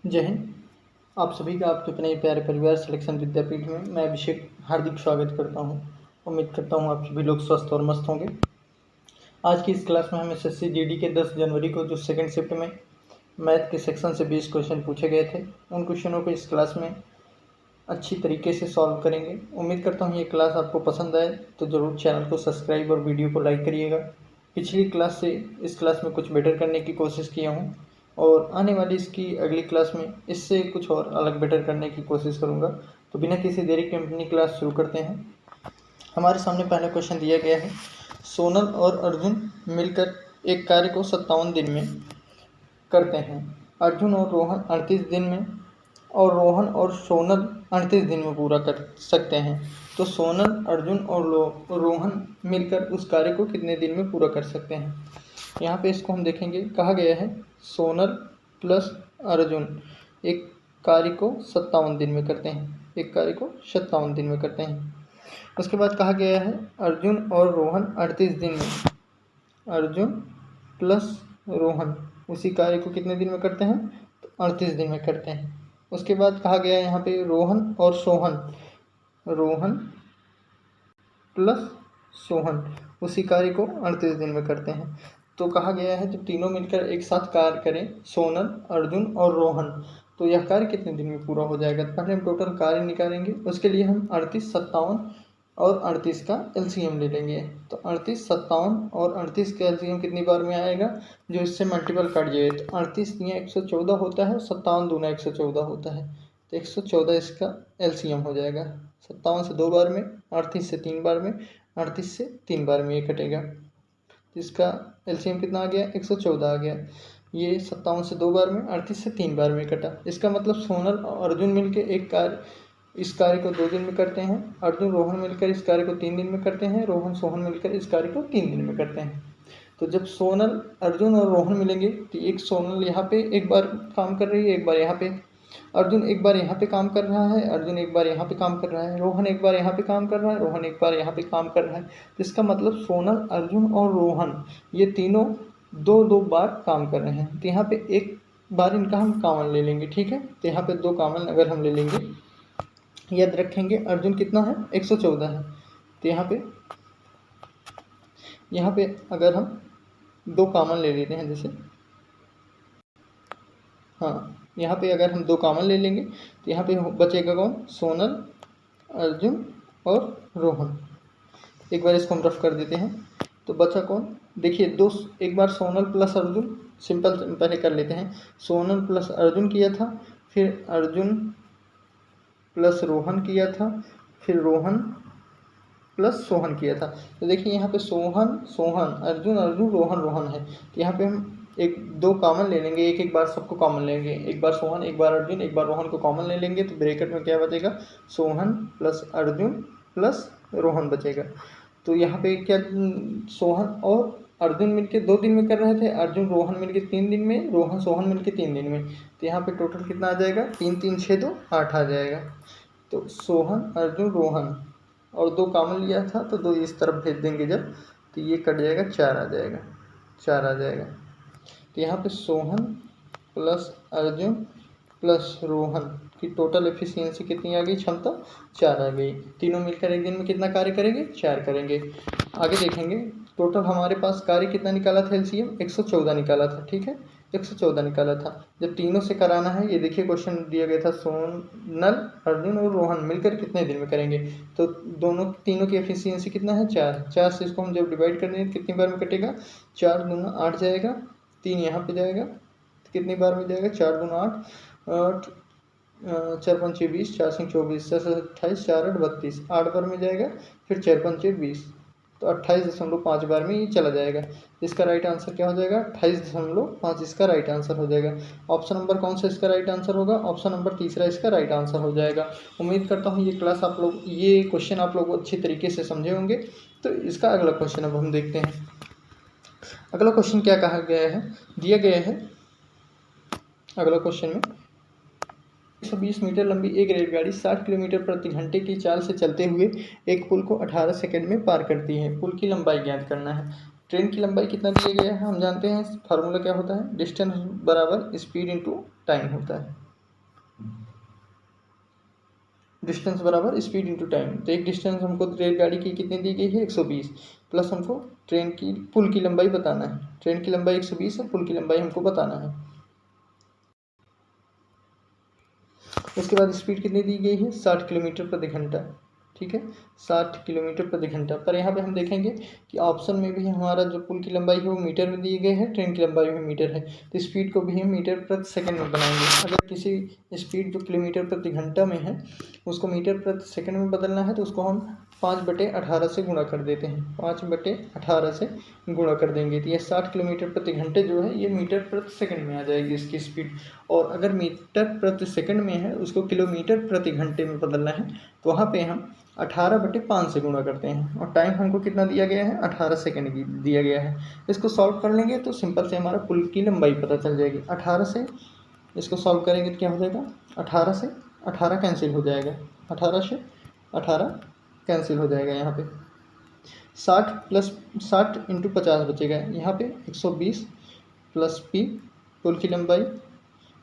जय हिंद। आप सभी का आपके अपने प्यारे परिवार सिलेक्शन विद्यापीठ में मैं अभिषेक हार्दिक स्वागत करता हूं। उम्मीद करता हूं आप सभी लोग स्वस्थ और मस्त होंगे। आज की इस क्लास में हम एसएससी जीडी के 10 जनवरी को जो सेकंड शिफ्ट में मैथ के सेक्शन से 20 क्वेश्चन पूछे गए थे, उन क्वेश्चनों को इस क्लास में अच्छी तरीके से सॉल्व करेंगे। उम्मीद करता हूँ ये क्लास आपको पसंद आए तो ज़रूर चैनल को सब्सक्राइब और वीडियो को लाइक करिएगा। पिछली क्लास से इस क्लास में कुछ बेटर करने की कोशिश किया हूँ और आने वाली इसकी अगली क्लास में इससे कुछ और अलग बेटर करने की कोशिश करूँगा। तो बिना किसी देरी के अपनी क्लास शुरू करते हैं। हमारे सामने पहला क्वेश्चन दिया गया है, सोनल और अर्जुन मिलकर एक कार्य को 57 दिन में करते हैं। अर्जुन और रोहन 38 दिन में और रोहन और सोनल 38 दिन में पूरा कर सकते हैं। तो सोनल, अर्जुन और रोहन मिलकर उस कार्य को कितने दिन में पूरा कर सकते हैं। यहाँ पे इसको हम देखेंगे, कहा गया है सोनल प्लस अर्जुन एक कार्य को 57 दिन में करते हैं, एक कार्य को 57 दिन में करते हैं। उसके बाद कहा गया है अर्जुन और रोहन 38 दिन में, अर्जुन प्लस रोहन उसी कार्य को कितने दिन में करते हैं, तो 38 दिन में करते हैं। उसके बाद कहा गया है यहाँ पे रोहन और सोहन, रोहन प्लस सोहन उसी कार्य को 38 दिन में करते हैं। तो कहा गया है जब तीनों मिलकर एक साथ कार्य करें, सोनल, अर्जुन और रोहन, तो यह कार्य कितने दिन में पूरा हो जाएगा। तो पहले हम टोटल कार्य निकालेंगे, उसके लिए हम 38, 57 और 38 का एलसीएम ले लेंगे। तो 38, 57 और 38 का एलसीएम कितनी बार में आएगा, जो इससे मल्टीपल कट जाए। तो 38 दूना 114 होता है, 57 दूना 114 होता है, तो 114 इसका एलसीएम हो जाएगा। 57 से 2 बार में, 38 से 3 बार में, 38 से 3 बार में ये कटेगा। तो इसका एलसीएम कितना आ गया, 114 आ गया। ये 57 से 2 बार में, 38 से 3 बार में कटा। इसका मतलब सोनल और अर्जुन मिलकर एक कार्य, इस कार्य को 2 दिन में करते हैं। अर्जुन रोहन मिलकर इस कार्य को 3 दिन में करते हैं। रोहन सोहन मिलकर इस कार्य को 3 दिन में करते हैं। तो जब सोनल, अर्जुन और रोहन मिलेंगे तो एक सोनल यहाँ पे एक बार काम कर रही है, एक बार यहाँ पे अर्जुन एक बार यहाँ पे काम कर रहा है, अर्जुन एक बार यहाँ पे काम कर रहा है, रोहन एक बार यहाँ पे काम कर रहा है, रोहन एक बार यहाँ पे काम कर रहा है। तो इसका मतलब सोनल, अर्जुन और रोहन ये तीनों 2-2 बार काम कर रहे हैं। तो यहाँ पे एक बार इनका हम कॉमन ले लेंगे, ठीक है। तो यहाँ पे 2 कॉमन अगर हम ले लेंगे, याद रखेंगे अर्जुन कितना है, 114 है। तो यहाँ पे अगर हम 2 कॉमन ले लेते हैं, जैसे हाँ, यहाँ पे अगर हम 2 कॉमन ले लेंगे तो यहाँ पे बचेगा कौन, सोनल, अर्जुन और रोहन। एक बार इसको हम रफ कर देते हैं तो बचा कौन, देखिए एक बार सोनल प्लस अर्जुन, सिंपल पहले कर लेते हैं। सोनल प्लस अर्जुन किया था, फिर अर्जुन प्लस रोहन किया था, फिर रोहन प्लस सोहन किया था। तो देखिए यहाँ पे सोहन सोहन, अर्जुन अर्जुन, रोहन रोहन है। तो यहाँ पे हम 2 कॉमन ले लेंगे, एक बार सबको कॉमन लेंगे। एक बार सोहन, एक बार अर्जुन, एक बार रोहन को कॉमन ले लेंगे। तो ब्रैकेट में क्या बचेगा, सोहन प्लस अर्जुन प्लस रोहन बचेगा। तो यहाँ पे क्या, सोहन और अर्जुन मिलके 2 दिन में कर रहे थे, अर्जुन रोहन मिलके 3 दिन में, रोहन सोहन मिलके 3 दिन में। तो यहाँ पे टोटल कितना आ जाएगा, 3 3 6 2 8 आ जाएगा। तो सोहन, अर्जुन, रोहन और 2 कॉमन लिया था तो 2 इस तरफ भेज देंगे जब, तो ये कट जाएगा, 4 आ जाएगा, 4 आ जाएगा। तो यहाँ पे सोहन प्लस अर्जुन प्लस रोहन की टोटल एफिशिएंसी कितनी आ गई, क्षमता 4 आ गई। तीनों मिलकर एक दिन में कितना कार्य करेंगे, 4 करेंगे। आगे देखेंगे टोटल हमारे पास कार्य कितना निकाला था, एलसीएम 114 निकाला था, ठीक है, 114 निकाला था। जब तीनों से कराना है, ये देखिए क्वेश्चन दिया गया था, सोनल, अर्जुन और रोहन मिलकर कितने दिन में करेंगे। तो तीनों की एफिशिएंसी कितना है, 4। 4 से इसको हम जब डिवाइड कर देंगे कितनी बार में कटेगा, 4 दूना 8 जाएगा, 3 यहाँ पे जाएगा, तो कितनी बार में जाएगा, 4 दूना 8, 4 पंचे 20, 4 सिंह 24, 7 28, 4 8 32, 8 बार में जाएगा, फिर 4 पंचे 20, तो 28.5 बार में ये चला जाएगा। इसका राइट आंसर क्या हो जाएगा, 28.5 इसका राइट आंसर हो जाएगा। ऑप्शन नंबर कौन सा इसका राइट आंसर होगा, ऑप्शन नंबर तीसरा इसका राइट आंसर हो जाएगा। उम्मीद करता हूँ ये क्लास आप लोग, ये क्वेश्चन आप लोग अच्छी तरीके से समझे होंगे। तो इसका अगला क्वेश्चन अब हम देखते हैं। अगला क्वेश्चन क्या कहा गया है, दिया गया है अगला क्वेश्चन में 120 मीटर लंबी एक रेलगाड़ी 60 किलोमीटर प्रति घंटे की चाल से चलते हुए एक पुल को 18 सेकंड में पार करती है। पुल की लंबाई ज्ञात करना है। ट्रेन की लंबाई कितना दिया गया है, हम जानते हैं फार्मूला क्या होता है, डिस्टेंस बराबर स्पीड इनटू टाइम होता है। डिस्टेंस बराबर स्पीड इंटू टाइम। तो एक डिस्टेंस हमको रेलगाड़ी की कितनी दी गई है 120, प्लस हमको ट्रेन की पुल की लंबाई बताना है। ट्रेन की लंबाई 120 है, पुल की लंबाई हमको बताना है। उसके बाद स्पीड कितनी दी गई है 60 किलोमीटर प्रति घंटा। ठीक है, 60 किलोमीटर प्रति घंटा। पर यहाँ पे हम देखेंगे कि ऑप्शन में भी हमारा जो पुल की लंबाई है वो मीटर में दी गई है, ट्रेन की लंबाई भी मीटर है, तो स्पीड को भी हम मीटर प्रति सेकंड में बनाएंगे। अगर किसी स्पीड जो किलोमीटर प्रति घंटा में है उसको मीटर प्रति सेकंड में बदलना है तो उसको हम 5/18 से गुणा कर देते हैं, 5/18 से गुणा कर देंगे। तो ये 60 किलोमीटर प्रति घंटे जो है ये मीटर प्रति सेकंड में आ जाएगी इसकी स्पीड। और अगर मीटर प्रति सेकंड में है उसको किलोमीटर प्रति घंटे में बदलना है तो वहाँ पे हम 18/5 से गुणा करते हैं। और टाइम हमको कितना दिया गया है 18 सेकंड की दिया गया है। इसको सॉल्व कर लेंगे तो सिंपल से हमारा पुल की लंबाई पता चल जाएगी। 18 से इसको सॉल्व करेंगे तो क्या हो जाएगा, 18 से 18 कैंसिल हो जाएगा, 18 से 18 कैंसिल हो जाएगा। यहाँ पे 60 प्लस 60 इंटू 50 बचेगा। यहाँ पे 120 प्लस पी पुल की लंबाई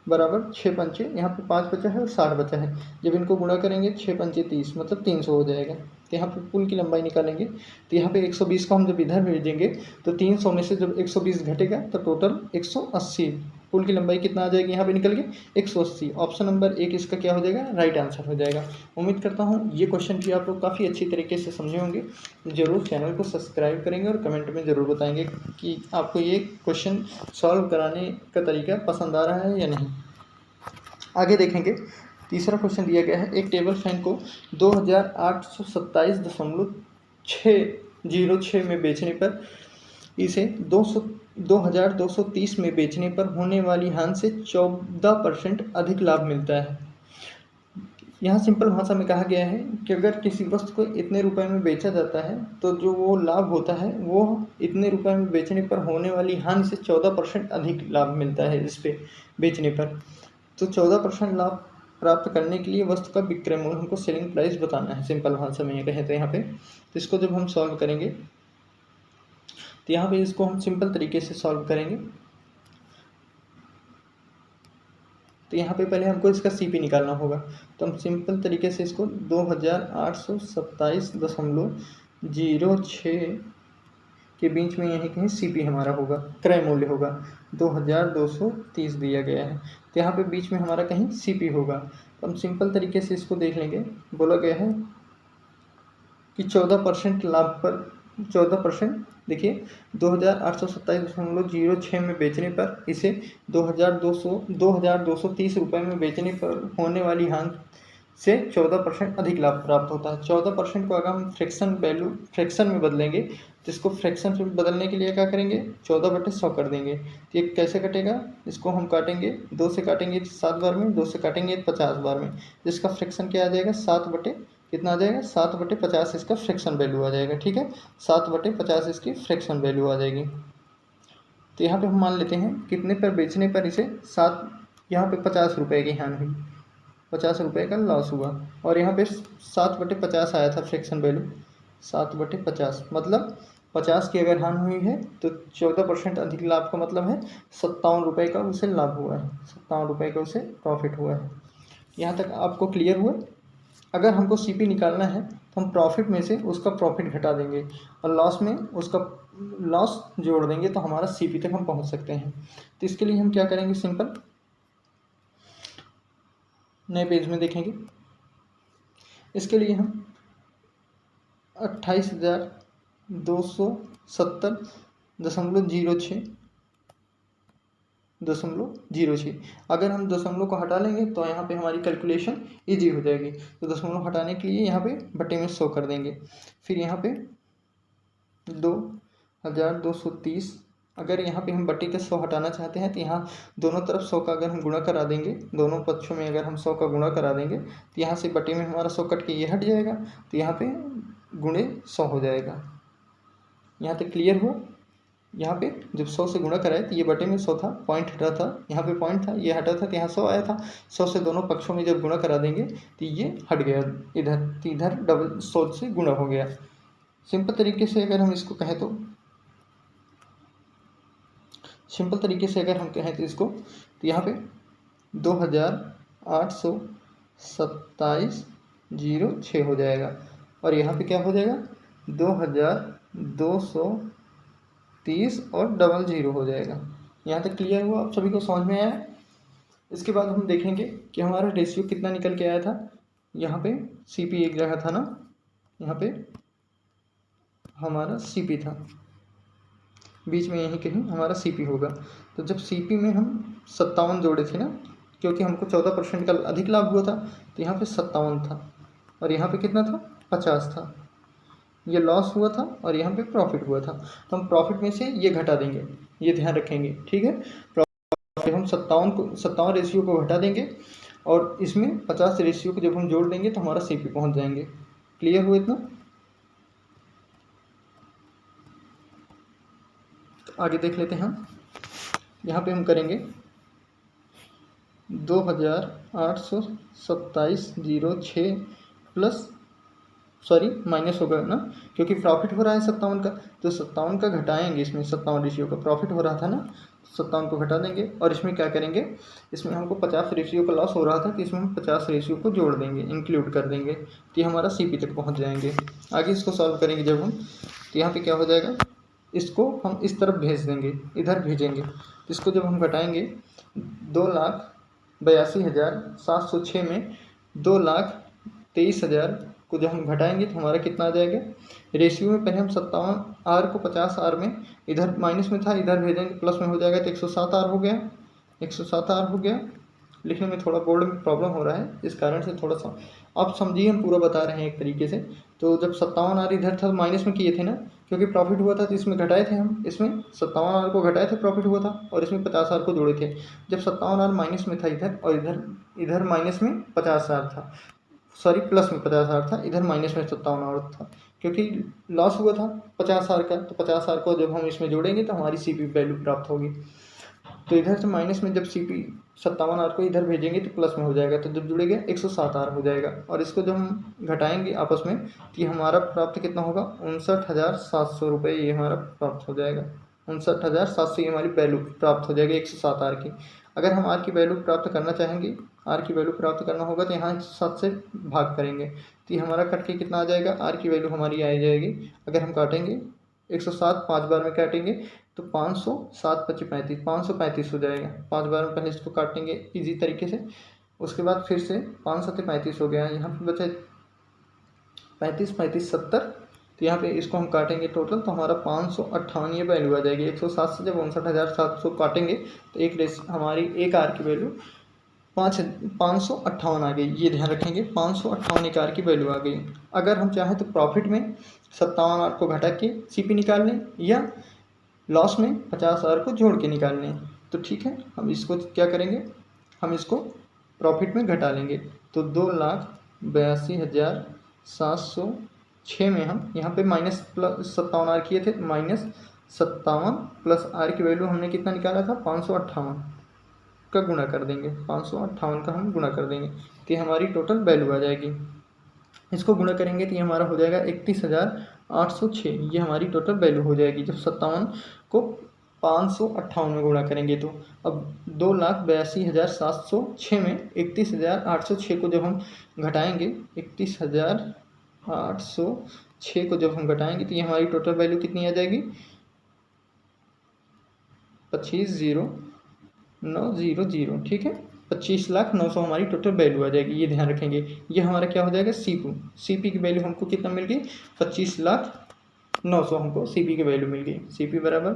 बराबर 6 पंचे, यहाँ पे 5 बचा है और 60 बचा है। जब इनको गुणा करेंगे 6 पंचे 30 मतलब 300 हो जाएगा। तो यहाँ पे पुल की लंबाई निकालेंगे तो यहाँ पे 120 को हम जब इधर भेजेंगे तो 300 में से जब 120 घटेगा तो टोटल 180। पुल की लंबाई कितना आ जाएगी यहाँ पे निकल के 180। ऑप्शन नंबर 1 इसका क्या हो जाएगा, राइट आंसर हो जाएगा। उम्मीद करता हूँ ये क्वेश्चन भी आप लोग काफ़ी अच्छी तरीके से समझे होंगे। ज़रूर चैनल को सब्सक्राइब करेंगे और कमेंट में ज़रूर बताएंगे कि आपको ये क्वेश्चन सॉल्व कराने का तरीका पसंद आ रहा है या नहीं। आगे देखेंगे, तीसरा क्वेश्चन दिया गया है, एक टेबल फैन को 2827.606 में बेचने पर इसे 2230 में बेचने पर होने वाली हानि से 14% अधिक लाभ मिलता है। यहाँ सिंपल भाषा में कहा गया है कि अगर किसी वस्तु को इतने रुपए में बेचा जाता है तो जो वो लाभ होता है वो इतने रुपए में बेचने पर होने वाली हानि से 14% अधिक लाभ मिलता है इस पे बेचने पर। तो 14% लाभ प्राप्त करने के लिए वस्तु का विक्रय मूल्य हमको सेलिंग प्राइस बताना है। सिंपल भाषा में ये कहें तो यहाँ पे, तो इसको जब हम सॉल्व करेंगे तो यहाँ पे इसको हम सिंपल तरीके से सॉल्व करेंगे। तो यहाँ पे पहले हमको इसका सीपी निकालना होगा। तो हम सिंपल तरीके से इसको 2827.06 के बीच में यहीं कहीं सीपी हमारा होगा, क्रय मूल्य होगा 2230 दिया गया है। तो यहाँ पे बीच में हमारा कहीं सीपी होगा। तो हम सिंपल तरीके से इसको देख लेंगे। बोला गया है कि 14% लाभ पर 14%, देखिए 2827.06 में बेचने पर इसे 2230 रुपये में बेचने पर होने वाली हानि से 14% अधिक लाभ प्राप्त होता है। 14% को अगर हम फ्रैक्शन में बदलेंगे तो इसको फ्रैक्शन में बदलने के लिए क्या करेंगे, 14/100 कर देंगे। तो ये कैसे कटेगा, इसको हम काटेंगे 2 से काटेंगे 7 बार में, 2 से काटेंगे 50 बार में, जिसका फ्रैक्शन क्या आ जाएगा 7 कितना आ जाएगा 7/50 इसका फ्रैक्शन वैल्यू आ जाएगा। ठीक है, 7/50 इसकी फ्रैक्शन वैल्यू आ जाएगी। तो यहाँ पे हम मान लेते हैं कितने पर बेचने पर इसे 7, यहाँ पे 50 रुपये की हानि हुई, 50 रुपये का लॉस हुआ। और यहाँ पे 7/50 आया था फ्रैक्शन वैल्यू, 7/50 मतलब 50 की अगर हानि हुई है तो 14% अधिक लाभ का मतलब है 57 रुपये का उसे लाभ हुआ है, 57 रुपये का उसे प्रॉफिट हुआ है। यहाँ तक आपको क्लियर हुआ। अगर हमको सीपी निकालना है तो हम प्रॉफिट में से उसका प्रॉफिट घटा देंगे और लॉस में उसका लॉस जोड़ देंगे तो हमारा सीपी तक हम पहुँच सकते हैं। तो इसके लिए हम क्या करेंगे, सिंपल नए पेज में देखेंगे। इसके लिए हम 28,270.06 अगर हम दशमलव को हटा लेंगे तो यहाँ पे हमारी कैलकुलेशन इजी हो जाएगी। तो दशमलव हटाने के लिए यहाँ पे बटे में 100 कर देंगे। फिर यहाँ पे 2230, अगर यहाँ पे हम बटे के 100 हटाना चाहते हैं तो यहाँ दोनों तरफ 100 का अगर हम गुणा करा देंगे, दोनों पक्षों में अगर हम 100 का गुणा करा देंगे तो यहाँ से बटे में हमारा 100 कट के ये हट जाएगा, तो यहाँ पे गुणे 100 हो जाएगा। यहाँ तक क्लियर हो। यहाँ पे जब 100 से गुणा कराए तो ये बटे में 100 था, पॉइंट हटा था, यहाँ पे पॉइंट था, ये हटा था तो यहाँ 100 आया था। 100 से दोनों पक्षों में जब गुणा करा देंगे तो ये हट गया इधर, तो इधर डबल 100 से गुणा हो गया। सिंपल तरीके से अगर हम इसको कहें तो इसको तो यहाँ पे 28,270 827.06 हो जाएगा। और यहाँ पे क्या हो जाएगा 2230 और 00 हो जाएगा। यहाँ तक क्लियर हुआ, आप सभी को समझ में आया। इसके बाद हम देखेंगे कि हमारा रेशियो कितना निकल के आया था। यहाँ पे CP एक जगह था ना, यहाँ पे हमारा CP था, बीच में यहीं कहीं हमारा CP होगा। तो जब CP में हम 57 जोड़े थे ना, क्योंकि हमको 14% का अधिक लाभ हुआ था, तो यहाँ पे 57 था और यहाँ पे कितना था 50 था। ये लॉस हुआ था और यहाँ पे प्रॉफिट हुआ था, तो हम प्रॉफिट में से ये घटा देंगे, ये ध्यान रखेंगे, ठीक है। प्रॉफिट हम 57 रेशियो को घटा देंगे और इसमें 50 रेशियो को जब हम जोड़ देंगे तो हमारा CP पहुँच जाएंगे। क्लियर हुआ इतना? आगे देख लेते हैं हम। यहाँ पे हम करेंगे 2827.06 प्लस माइनस होगा ना, क्योंकि प्रॉफिट हो रहा है 57 का, तो 57 का घटाएंगे। इसमें 57 रेशियो का प्रॉफिट हो रहा था ना, 57 को घटा देंगे और इसमें क्या करेंगे, इसमें हमको 50 रेशियो का लॉस हो रहा था, तो इसमें हम 50 रेशियो को जोड़ देंगे, इंक्लूड कर देंगे, तो ये हमारा CP तक पहुँच जाएंगे। आगे इसको सॉल्व करेंगे जब हम, तो यहाँ पर क्या हो जाएगा, इसको हम इस तरफ भेज देंगे, इधर भेजेंगे। इसको जब हम घटाएंगे 2,82,706 में 2,23,000 को जब हम घटाएंगे तो हमारा कितना आ जाएगा। रेशियो में पहले हम 57 आर को 50 आर में, इधर माइनस में था, इधर भेजेंगे प्लस में हो जाएगा, तो 107 आर हो गया, 107 आर हो गया। लिखने में थोड़ा बोर्ड में प्रॉब्लम हो रहा है, इस कारण से थोड़ा सा आप समझिए, हम पूरा बता रहे हैं एक तरीके से। तो जब 57 आर इधर था माइनस में किए थे ना, क्योंकि प्रॉफिट हुआ था तो इसमें घटाए थे हम, इसमें 57 आर को घटाए थे, प्रॉफिट हुआ था, और इसमें 50 आर को जोड़े थे। जब 57 आर माइनस में था इधर, और इधर माइनस में 50 आर था, प्लस में 50 आर था, इधर माइनस में 57 आर था, क्योंकि लॉस हुआ था 50 आर का। तो 50 आर को जब हम इसमें जोड़ेंगे तो हमारी CP वैल्यू प्राप्त होगी। तो इधर से माइनस में जब CP 57 आर को इधर भेजेंगे तो प्लस में हो जाएगा, तो जब जुड़ेगा 107 आर हो जाएगा। और इसको जब हम घटाएंगे आपस में तो ये हमारा प्राप्त कितना होगा, 59,700 रुपये ये हमारा प्राप्त हो जाएगा। 59,700 ये हमारी वैल्यू प्राप्त हो जाएगी 107 आर की। अगर हम आर की वैल्यू प्राप्त करना चाहेंगे, आर की वैल्यू प्राप्त करना होगा तो यहाँ 7 से भाग करेंगे, तो ये हमारा कट के कितना आ जाएगा, आर की वैल्यू हमारी आ जाएगी। अगर हम काटेंगे 107 5 बार में काटेंगे तो 500 7 25 35 535 हो जाएगा। 5 बार में पहले इसको काटेंगे इजी तरीके से, उसके बाद फिर से 5 7 35 हो गया। यहाँ पे बचे 35 35 70, तो यहाँ पे इसको हम काटेंगे टोटल, तो हमारा 558 ये वैल्यू आ जाएगी। 107 से जब 59,700 काटेंगे तो हमारी एक आर की वैल्यू 558 आ गई, ये ध्यान रखेंगे। 558 एक आर की वैल्यू आ गई। अगर हम चाहें तो प्रॉफिट में 57 आर को घटा के CP निकाल लें, या लॉस में 50 आर को जोड़ के निकाल लें, तो ठीक है। हम इसको क्या करेंगे, हम इसको प्रॉफिट में घटा लेंगे। तो 2,82,706 में हम यहाँ पे माइनस प्लस 57 आर किए थे, माइनस 57 प्लस आर की वैल्यू हमने कितना निकाला था, 558 का गुणा कर देंगे, 558 का हम गुणा कर देंगे, तो ये हमारी टोटल वैल्यू आ जाएगी। इसको गुणा करेंगे तो ये हमारा हो जाएगा 31,806, ये हमारी टोटल वैल्यू हो जाएगी। जब 57 को 558 में गुणा करेंगे तो अब 2,82,706 में 31,806 को जब हम घटाएंगे, 31,806 को जब हम घटाएंगे तो ये हमारी टोटल वैल्यू कितनी आ जाएगी, 25,09,00, ठीक है। 25,09,000 हमारी टोटल वैल्यू आ जाएगी, ये ध्यान रखेंगे। ये हमारा क्या हो जाएगा, CP की वैल्यू हमको कितना मिल गई, 25,09,000 हमको CP की वैल्यू मिल गई। CP बराबर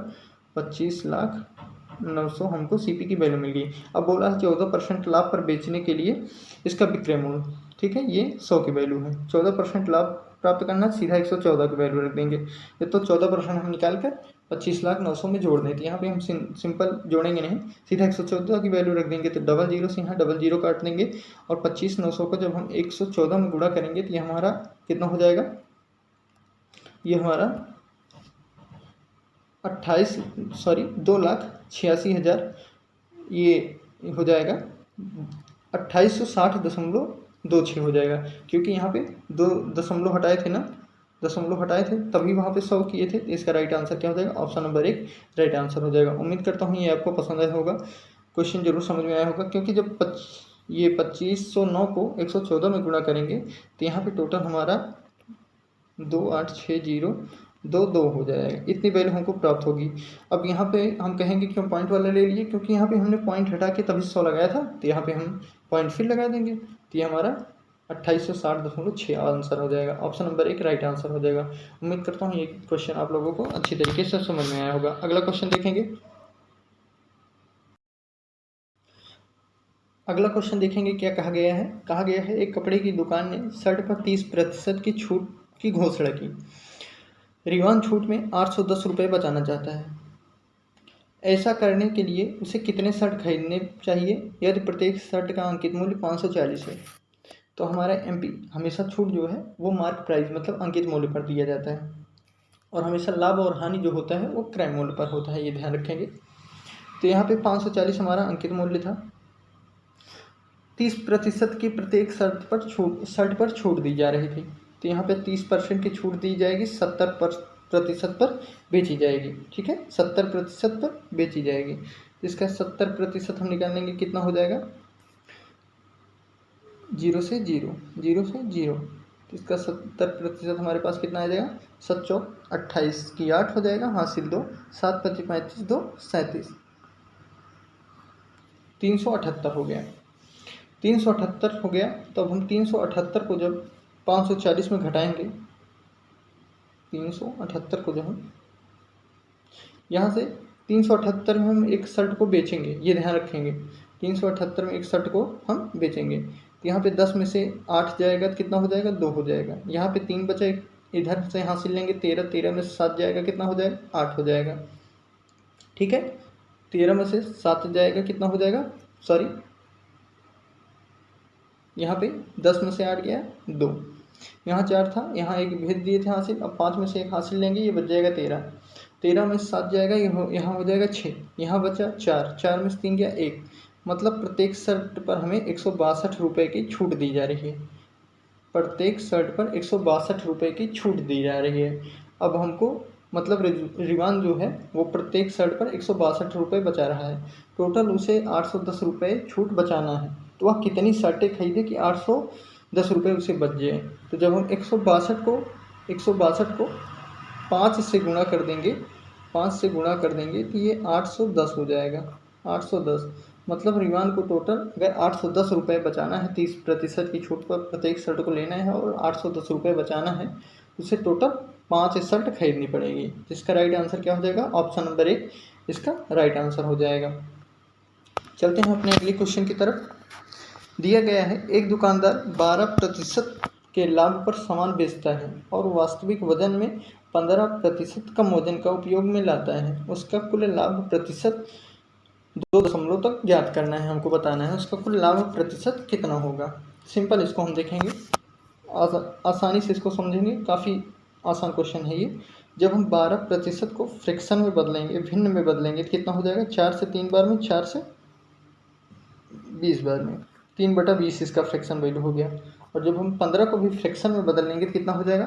25,09,000 हमको CP की वैल्यू मिल गई। अब बोला 14% लाभ पर बेचने के लिए इसका विक्रय मूल्य, ठीक है, ये 100 की वैल्यू है। 14% लाभ प्राप्त करना, सीधा 114 की वैल्यू रख देंगे। ये तो 14% हम निकाल कर 25,09,000 में जोड़ देते हैं। यहाँ पे हम सिंपल जोड़ेंगे नहीं, सीधा 114 की वैल्यू रख देंगे, तो 00 से यहाँ 00 काट देंगे, और 25,900 को जब हम 114 में गुणा करेंगे तो ये हमारा कितना हो जाएगा, ये हमारा 2,86,000 ये हो जाएगा, 2860.26 हो जाएगा, क्योंकि यहाँ पे 2 दशमलव हटाए थे ना, दशमलव हटाए थे तभी वहाँ पे 100 किए थे। तो इसका राइट आंसर क्या हो जाएगा, ऑप्शन नंबर 1 राइट आंसर हो जाएगा। उम्मीद करता हूँ ये आपको पसंद आया होगा, क्वेश्चन जरूर समझ में आया होगा, क्योंकि जब ये 2509 को 114 में गुणा करेंगे तो यहाँ पे टोटल हमारा 286022 हो जाएगा। इतनी वैल्यू हमको प्राप्त होगी। अब यहाँ पे हम कहेंगे क्यों पॉइंट वाला ले लिए, क्योंकि यहाँ पे हमने पॉइंट हटा के तभी 100 लगाया था, तो यहाँ पे हम पॉइंट फिर लगा देंगे, तो ये हमारा 2860.6 आंसर हो जाएगा। ऑप्शन नंबर 1 राइट आंसर हो जाएगा। उम्मीद करता हूँ ये क्वेश्चन आप लोगों को अच्छी तरीके से समझ में आया होगा। अगला क्वेश्चन देखेंगे। अगला क्वेश्चन देखेंगे क्या कहा गया है। कहा गया है एक कपड़े की दुकान ने शर्ट पर 30% की छूट की घोषणा की। रिवान छूट में 810 रुपये बचाना चाहता है। ऐसा करने के लिए उसे कितने शर्ट खरीदने चाहिए यदि प्रत्येक शर्ट का अंकित मूल्य 540 है। तो हमारा MP हमेशा छूट जो है वो मार्क प्राइस मतलब अंकित मूल्य पर दिया जाता है, और हमेशा लाभ और हानि जो होता है वो क्रय मूल्य पर होता है, ये ध्यान रखेंगे। तो यहाँ पे 540 हमारा अंकित मूल्य था। 30% की प्रत्येक शर्ट पर छूट दी जा रही थी, तो यहाँ पे 30% की छूट दी जाएगी, 70% पर बेची जाएगी। ठीक है, 70% पर बेची जाएगी। तो इसका 70% हम निकालेंगे, कितना हो जाएगा, 0 से 0, 0 से 0। तो इसका 70% हमारे पास कितना आ जाएगा, 7 चौक 28 की 8 हो जाएगा, हासिल 2, 7 25 35 2 37, 378 हो गया। 378 हो गया। तो अब हम 378 को जब 540 में घटाएंगे, 378 को जब हम यहाँ से 378 में हम एक शर्ट को बेचेंगे, ये ध्यान रखेंगे। 378 में एक शर्ट को हम बेचेंगे, तो यहाँ पे 10 में से 8 जाएगा तो कितना हो जाएगा, 2 हो जाएगा। यहाँ पे 3 बचा, इधर से हासिल लेंगे 13, 13 में से 7 जाएगा, कितना हो जाएगा, 8 हो जाएगा। ठीक है, 13 में से 7 जाएगा, कितना हो जाएगा, सॉरी यहाँ पे 10 में से 8 गया 2, यहाँ 4 था, यहाँ एक भेज दिए थे हासिल। अब 5 में से एक हासिल लेंगे, ये बच जाएगा 13, 13 में से 7 जाएगा, यहाँ हो जाएगा 6, यहाँ बचा 4, 4 में से 3 गया 1, मतलब प्रत्येक शर्ट पर हमें 162 रुपये की छूट दी जा रही है। प्रत्येक शर्ट पर 162 रुपये की छूट दी जा रही है। अब हमको मतलब रिवान जो है वो प्रत्येक शर्ट पर 162 रुपये बचा रहा है। टोटल उसे 810 रुपये छूट बचाना है। तो वह कितनी शर्टें खरीदे कि 810 रुपये उसे बच जाए। तो जब हम 162 को 5 से गुणा कर देंगे, 5 से गुणा कर देंगे तो ये 810 हो जाएगा। 810 मतलब रिवान को टोटल अगर 810 रुपये बचाना है, 30% की छूट पर प्रत्येक शर्ट को लेना है और 810 रुपये बचाना है, उसे टोटल 5 शर्ट खरीदनी पड़ेगी। जिसका राइट आंसर क्या हो जाएगा, ऑप्शन नंबर 1 इसका राइट आंसर हो जाएगा। चलते हैं अपने अगले क्वेश्चन की तरफ। दिया गया है एक दुकानदार 12% के लाभ पर सामान बेचता है और वास्तविक वजन में 15% कम वजन का उपयोग में लाता है। उसका कुल लाभ प्रतिशत 2 दशमलव तक ज्ञात करना है, हमको बताना है उसका कुल लाभ प्रतिशत कितना होगा। सिंपल, इसको हम देखेंगे, आसानी से इसको समझेंगे। काफ़ी आसान क्वेश्चन है ये। जब हम 12% को फ्रैक्शन में बदलेंगे, भिन्न में बदलेंगे, तो कितना हो जाएगा, 4 से 3 बार में, 4 से 20 बार में, 3/20 इसका फ्रैक्शन वैल्यू हो गया। और जब हम 15 को भी फ्रैक्शन में बदलेंगे तो कितना हो जाएगा,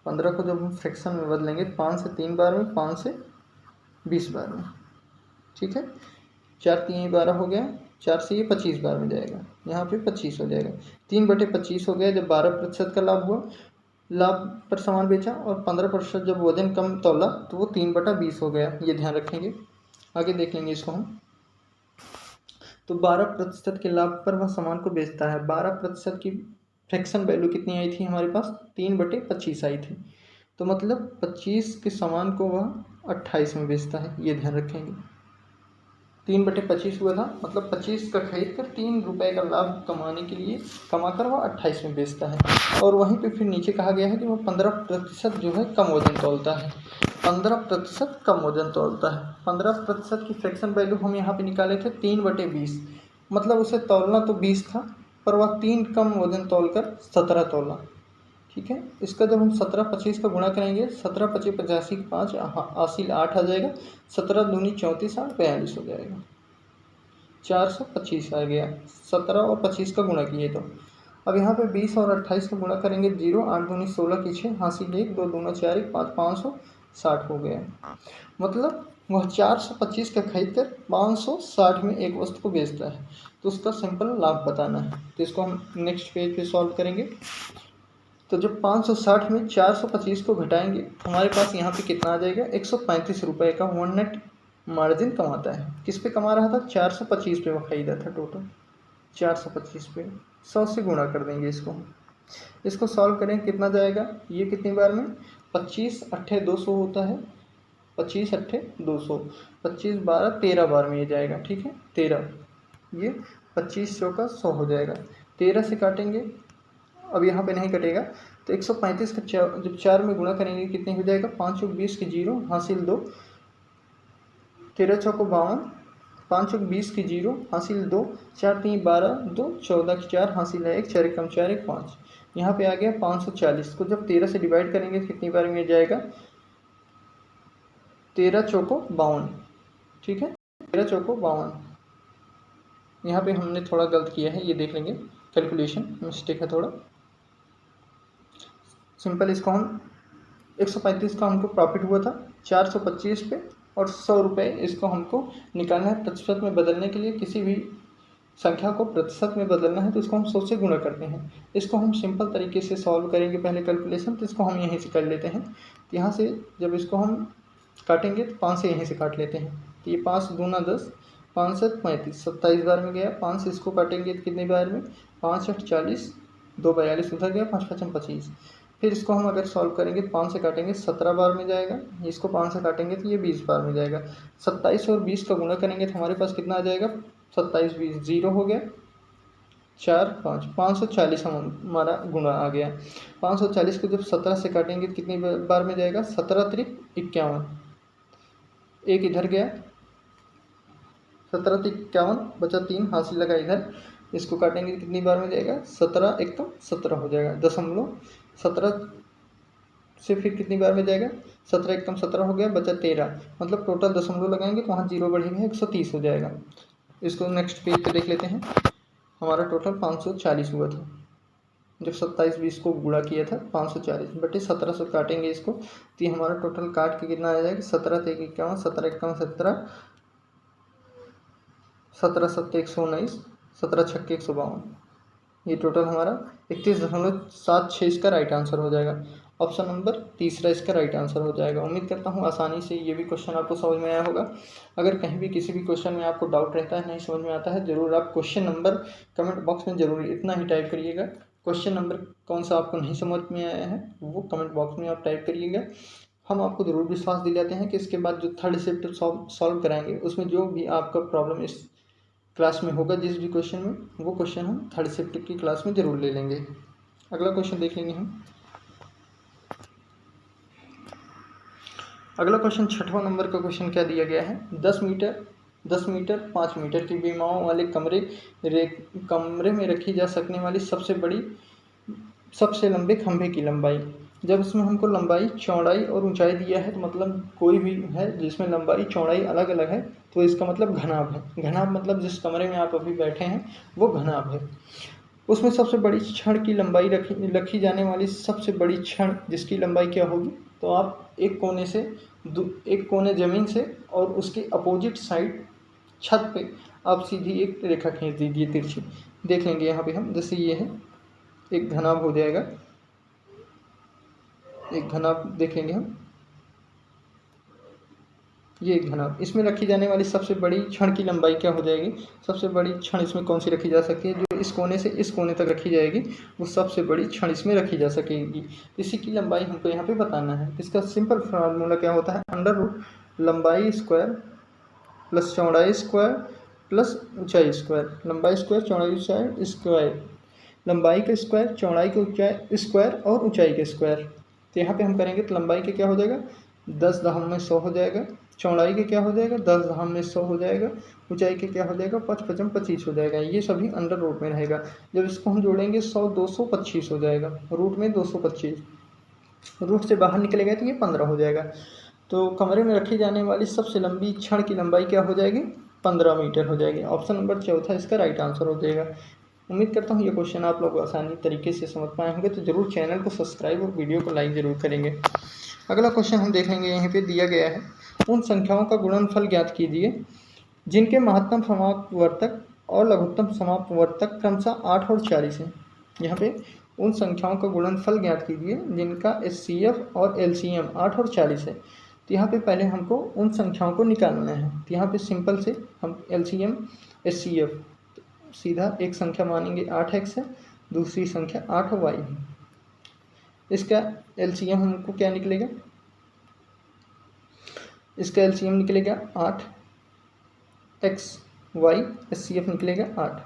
15 को जब हम फ्रैक्शन में बदलेंगे 5 से 3 बार में, 5 से 20 बार में। ठीक है, 4 3 12 हो गया, 4 से ये 25 बार में जाएगा, यहाँ पे 25 हो जाएगा। 3/25 हो गया जब 12% का लाभ हुआ, लाभ पर सामान बेचा, और 15% जब वजन कम तौला तो वो 3/20 हो गया, ये ध्यान रखेंगे। आगे देख लेंगे इसको हम। तो 12% के लाभ पर वह सामान को बेचता है। 12% की फ्रैक्शन वैल्यू कितनी आई थी हमारे पास, 3/25 आई थी। तो मतलब 25 के सामान को वह 28 में बेचता है, ये ध्यान रखेंगे। 3/25 हुआ था, मतलब 25 का खरीद कर 3 रुपये का लाभ कमाने के लिए कमाकर वह 28 में बेचता है। और वहीं पे फिर नीचे कहा गया है कि वह 15% जो है कम वजन तौलता है। 15% कम वजन तौलता है। 15% की फ्रैक्शन वैल्यू हम यहाँ पे निकाले थे 3/20, मतलब उसे तौलना तो 20 था पर वह 3 कम वजन तौल कर 17 तौला। ठीक है, इसका जब हम 17/25 का गुणा करेंगे, 17 25 85 5 हासिल 8 आ जाएगा, 17 दूनी 34 8 42 हो जाएगा, 425 आ गया। 17 और 25 का गुणा किए तो अब यहाँ पे 20 और 28 का गुणा करेंगे, 0 8 दूनी 16 की 6 हासिल 1 2 दूना 4 1 5 560 हो गया। मतलब वह 425 का खरीद कर 560 में एक वस्तु को बेचता है, तो उसका सिंपल लाभ बताना है। तो इसको हम नेक्स्ट पेज पे सॉल्व करेंगे। तो जब 560 में 425 को घटाएंगे हमारे पास यहाँ पे कितना आ जाएगा, 135 रुपये का वन नेट मार्जिन कमाता है। किस पे कमा रहा था, 425 पे वो खरीदा था टोटल, 425 पे 100 से गुणा कर देंगे इसको सॉल्व करें कितना जाएगा, ये कितनी बार में, 25 अट्ठे 200 होता है, 25 अट्ठे 200, 25 12 13 बार में ये जाएगा, ठीक है 13, ये 25 चौका 100 हो जाएगा, 13 से काटेंगे, अब यहाँ पे नहीं कटेगा, तो 135 का जब 4 में गुणा करेंगे कितने हो जाएगा, 5 चौक 20 की 0 हासिल 2, 13 चौको 52, 5 चौक 20 की 0 हासिल 2, 4 3 12 2 14 की 4 हासिल है 1, 4 1 कम 4 1 5, यहाँ पे आ गया 540 को जब 13 से डिवाइड करेंगे कितनी बार में जाएगा, 13 चौको 52, ठीक है 13 चौको 52। यहाँ पे हमने थोड़ा गलत किया है, ये देख लेंगे, कैलकुलेशन मिस्टेक है थोड़ा। सिंपल इसको हम 135 का हमको प्रॉफिट हुआ था 425 पे, और 100 रुपये इसको हमको निकालना है प्रतिशत में बदलने के लिए। किसी भी संख्या को प्रतिशत में बदलना है तो इसको हम 100 से गुणा करते हैं। इसको हम सिंपल तरीके से सॉल्व करेंगे पहले कैलकुलेशन, तो इसको हम यहीं से कर लेते हैं। तो यहाँ से जब इसको हम काटेंगे तो 5 से यहीं से काट लेते हैं, तो ये 5 दूना 10, 5 से 35, 27 बार में गया, 5 से इसको काटेंगे तो कितनी बार में, 5 8 40, 2 42 उधर गया, 5 5 25। फिर इसको हम अगर सॉल्व करेंगे तो 5 से काटेंगे 17 बार में जाएगा, इसको 5 से काटेंगे तो ये 20 बार में जाएगा। 27 और 20 का गुणा करेंगे तो हमारे पास कितना आ जाएगा, 27 20 0 हो गया, 4 5 540 हमारा गुणा आ गया। 540 को जब 17 से काटेंगे तो कितनी बार में जाएगा, 17 त्रिक 51, एक इधर गया, 17 त्रिक 51 बचा 3 हासिल लगा इधर, इसको काटेंगे तो कितनी बार में जाएगा, 17 1 तो 17 हो जाएगा, 17 से फिर कितनी बार में जाएगा, 17 1 17 हो गया, बचा 13, मतलब टोटल दशमलव लगाएंगे तो वहाँ 0 बढ़ेगा, 130 हो जाएगा। इसको नेक्स्ट पेज पे देख लेते हैं। हमारा टोटल 540 हुआ था जब 27 20 को गुणा किया था, 540 बटे 17 से काटेंगे इसको तो ये हमारा टोटल काट के कितना आ जाएगा, 17 1 51, 17 1 17, 17 7 119, 17 6 152, ये टोटल हमारा 31.76 इसका राइट आंसर हो जाएगा। ऑप्शन नंबर तीसरा इसका राइट आंसर हो जाएगा। उम्मीद करता हूँ आसानी से ये भी क्वेश्चन आपको समझ में आया होगा। अगर कहीं भी किसी भी क्वेश्चन में आपको डाउट रहता है, नहीं समझ में आता है, ज़रूर आप क्वेश्चन नंबर कमेंट बॉक्स में ज़रूर इतना ही टाइप करिएगा। क्वेश्चन नंबर कौन सा आपको नहीं समझ में आया है वो कमेंट बॉक्स में आप टाइप करिएगा। हम आपको ज़रूर विश्वास दिलाते हैं कि इसके बाद जो थर्ड शिफ्ट सॉल्व कराएंगे उसमें जो भी आपका प्रॉब्लम इस क्लास में होगा, जिस भी क्वेश्चन में, वो क्वेश्चन हम थर्ड शिफ्ट की क्लास में ज़रूर ले लेंगे। अगला क्वेश्चन देख लेंगे हम। अगला क्वेश्चन 6वां नंबर का क्वेश्चन क्या दिया गया है, 10 मीटर 5 मीटर की बीमाओं वाले कमरे में रखी जा सकने वाली सबसे लंबे खंभे की लंबाई। जब इसमें हमको लंबाई चौड़ाई और ऊंचाई दिया है तो मतलब कोई भी है जिसमें लंबाई चौड़ाई अलग अलग है तो इसका मतलब घनाभ है। घनाभ मतलब जिस कमरे में आप अभी बैठे हैं वो घनाभ है। उसमें सबसे बड़ी छड़ की लंबाई रखी जाने वाली सबसे बड़ी छड़ जिसकी लंबाई क्या होगी, तो आप एक कोने ज़मीन से और उसके अपोजिट साइड छत पे आप सीधी एक रेखा खींच दीजिए तिरछी। देख लेंगे यहाँ पे हम, जैसे ये है एक घनाभ हो जाएगा, एक घनाभ देख लेंगे हम, ये एक घनाभ। इसमें रखी जाने वाली सबसे बड़ी छड़ की लंबाई क्या हो जाएगी, सबसे बड़ी छड़ इसमें कौन सी रखी जा सकती है, जो इस कोने से इस कोने तक रखी जाएगी वो सबसे बड़ी छड़ इसमें रखी जा सकेगी। इसी की लंबाई हमको यहाँ पे बताना है। इसका सिंपल फार्मूला क्या होता है, अंडर लंबाई स्क्वायर प्लस चौड़ाई स्क्वायर प्लस ऊंचाई स्क्वायर। लंबाई स्क्वायर चौड़ाई ऊंचाई स्क्वायर, लंबाई का स्क्वायर चौड़ाई का ऊंचाई स्क्वायर और ऊंचाई का स्क्वायर। तो यहाँ पे हम करेंगे तो लंबाई के क्या हो जाएगा, 10⁻100 हो जाएगा, चौड़ाई के क्या हो जाएगा, 10⁻100 हो जाएगा, ऊंचाई के क्या हो जाएगा, 5×5 हो जाएगा। ये सभी अंडर रूट में रहेगा। जब इसको हम जोड़ेंगे 100 225 हो जाएगा, रूट में 225, रूट से बाहर निकलेगा तो ये 15 हो जाएगा। तो कमरे में रखी जाने वाली सबसे लंबी छड़ की लंबाई क्या हो जाएगी, 15 मीटर हो जाएगी। ऑप्शन नंबर चौथा इसका राइट आंसर हो जाएगा। उम्मीद करता हूँ ये क्वेश्चन आप लोग आसानी तरीके से समझ पाए होंगे। तो ज़रूर चैनल को सब्सक्राइब और वीडियो को लाइक ज़रूर करेंगे। अगला क्वेश्चन हम देखेंगे, यहीं पे दिया गया है, उन संख्याओं का गुणनफल ज्ञात कीजिए जिनके महत्तम समापवर्तक और लघुत्तम समापवर्तक क्रमशः 8 और 40 हैं। यहाँ पे उन संख्याओं का गुणनफल ज्ञात कीजिए जिनका एचसीएफ और एलसीएम 8 और 40 है। तो यहाँ पे पहले हमको उन संख्याओं को निकालना है। तो यहाँ पे सिंपल से हम एलसीएम एचसीएफ सीधा एक संख्या मानेंगे 8x है, दूसरी संख्या 8y है। इसका एलसीएम हमको क्या निकलेगा, इसका एलसीएम निकलेगा 8x y, एचसीएफ निकलेगा 8।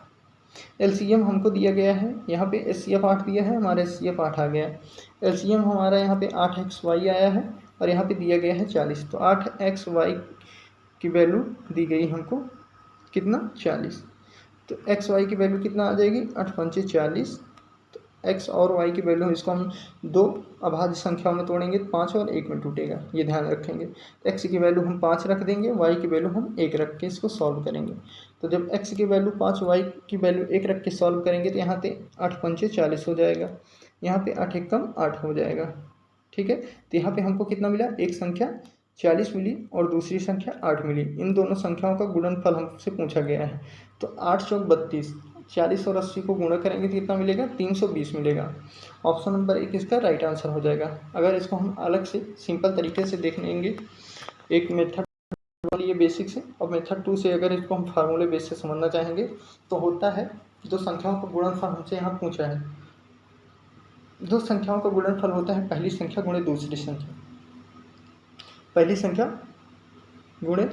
एलसीएम हमको दिया गया है, यहाँ पे एचसीएफ 8 दिया है, हमारा एचसीएफ 8 आ गया। एलसीएम हमारा यहाँ पे 8xy आया है और यहाँ पे दिया गया है 40। तो 8xy की वैल्यू दी गई हमको कितना, 40। तो एक्स वाई की वैल्यू कितना आ जाएगी, 8 पंचे 40। तो एक्स और वाई की वैल्यू, इसको हम दो अभाज्य संख्याओं में तोड़ेंगे, 5 और 1 में टूटेगा, ये ध्यान रखेंगे। एक्स की वैल्यू हम 5 रख देंगे, वाई की वैल्यू हम 1 रख के इसको सॉल्व करेंगे। तो जब एक्स की वैल्यू 5, वाई की वैल्यू 1 रख के सॉल्व करेंगे तो यहाँ पे 8 पंचे 40 हो जाएगा, यहाँ पे 8 एकम 8 हो जाएगा। ठीक है, तो यहाँ पे हमको कितना मिला, एक संख्या 40 मिली और दूसरी संख्या 8 मिली। इन दोनों संख्याओं का गुणनफल हमसे पूछा गया है। तो 8 चौक 32, 40 और 80 को गुणा करेंगे तो कितना मिलेगा, 320 मिलेगा। ऑप्शन नंबर 1 इसका राइट आंसर हो जाएगा। अगर इसको हम अलग से सिंपल तरीके से देख लेंगे, एक मेथड ये बेसिक से, और मेथड 2 से अगर इसको हम फार्मूले बेस से समझना चाहेंगे तो होता है, दो संख्याओं का गुणनफल हमसे यहाँ पूछा है। दो संख्याओं का गुणनफल होता है पहली संख्या गुणे दूसरी संख्या, पहली संख्या गुणे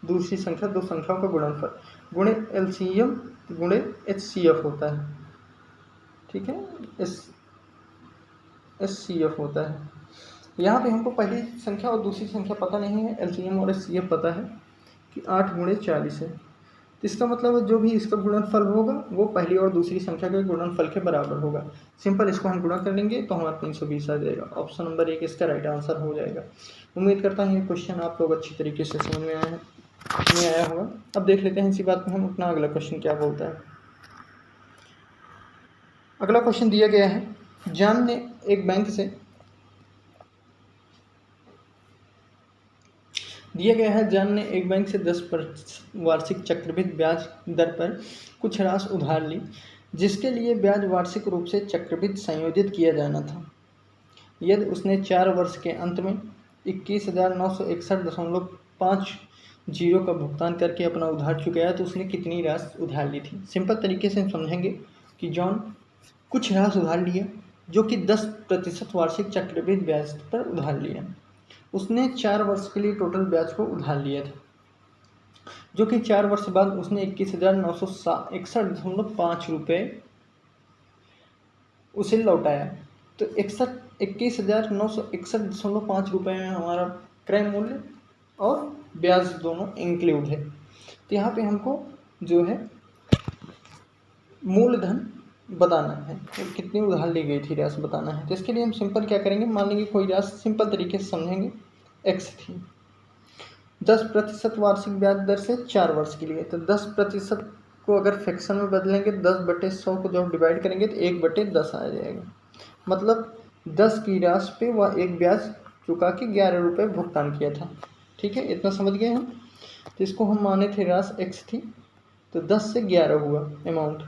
दूसरी संख्या, दो संख्याओं का गुणनफल गुणे एलसीएम गुणे एचसीएफ होता है। ठीक है, एचसीएफ होता है। यहाँ पे हमको पहली संख्या और दूसरी संख्या पता नहीं है, एलसीएम और एचसीएफ पता है कि 8 गुणे 40 है। तो इसका मतलब है जो भी इसका गुणनफल होगा वो पहली और दूसरी संख्या के गुणनफल के बराबर होगा। सिंपल इसको हम गुणा कर लेंगे तो हमारा 320 आ जाएगा। ऑप्शन नंबर 1 इसका राइट आंसर हो जाएगा। उम्मीद करता हूँ ये क्वेश्चन आप लोग अच्छी तरीके से समझ में आया होगा। अब देख लेते हैं इसी बात में हम अपना अगला क्वेश्चन क्या बोलता है। अगला क्वेश्चन दिया गया है, जॉन ने एक बैंक से जॉन ने एक बैंक से 10% वार्षिक चक्रवृद्धि ब्याज दर पर कुछ राशि उधार ली, जिसके लिए ब्याज वार्षिक रूप से चक्रवृद्धि संयोजित किया जाना था। यदि उसने 4 वर्ष के अंत में 21,961.50 का भुगतान करके अपना उधार चुकाया तो उसने कितनी राशि उधार ली थी। सिंपल तरीके से हम समझेंगे कि जॉन कुछ राशि उधार लिया जो कि 10% वार्षिक चक्रवृद्धि ब्याज पर उधार लिया। उसने 4 वर्ष के लिए टोटल ब्याज को उधार लिया था, जो कि 4 वर्ष बाद उसने 21,961.5 रुपये उसे लौटाया। तो 21,961.5 रुपये में हमारा क्रय मूल्य और ब्याज दोनों इंक्लूड है। तो यहाँ पे हमको जो है मूलधन बताना है, तो कितनी उधार ली गई थी राशि बताना है। तो इसके लिए हम सिंपल क्या करेंगे, मान लेंगे कोई राशि, सिंपल तरीके से समझेंगे, एक्स थी, 10% वार्षिक ब्याज दर से 4 वर्ष के लिए। तो 10% को अगर फ्रैक्शन में बदलेंगे, 10/100 को जब डिवाइड करेंगे तो 1/10 आ जाएगा। मतलब 10 की राशि पे वह एक ब्याज चुका के 11 रुपये भुगतान किया था। ठीक है, इतना समझ गए हम। तो इसको हम माने थे राशि एक्स थी, तो 10 से 11 हुआ अमाउंट,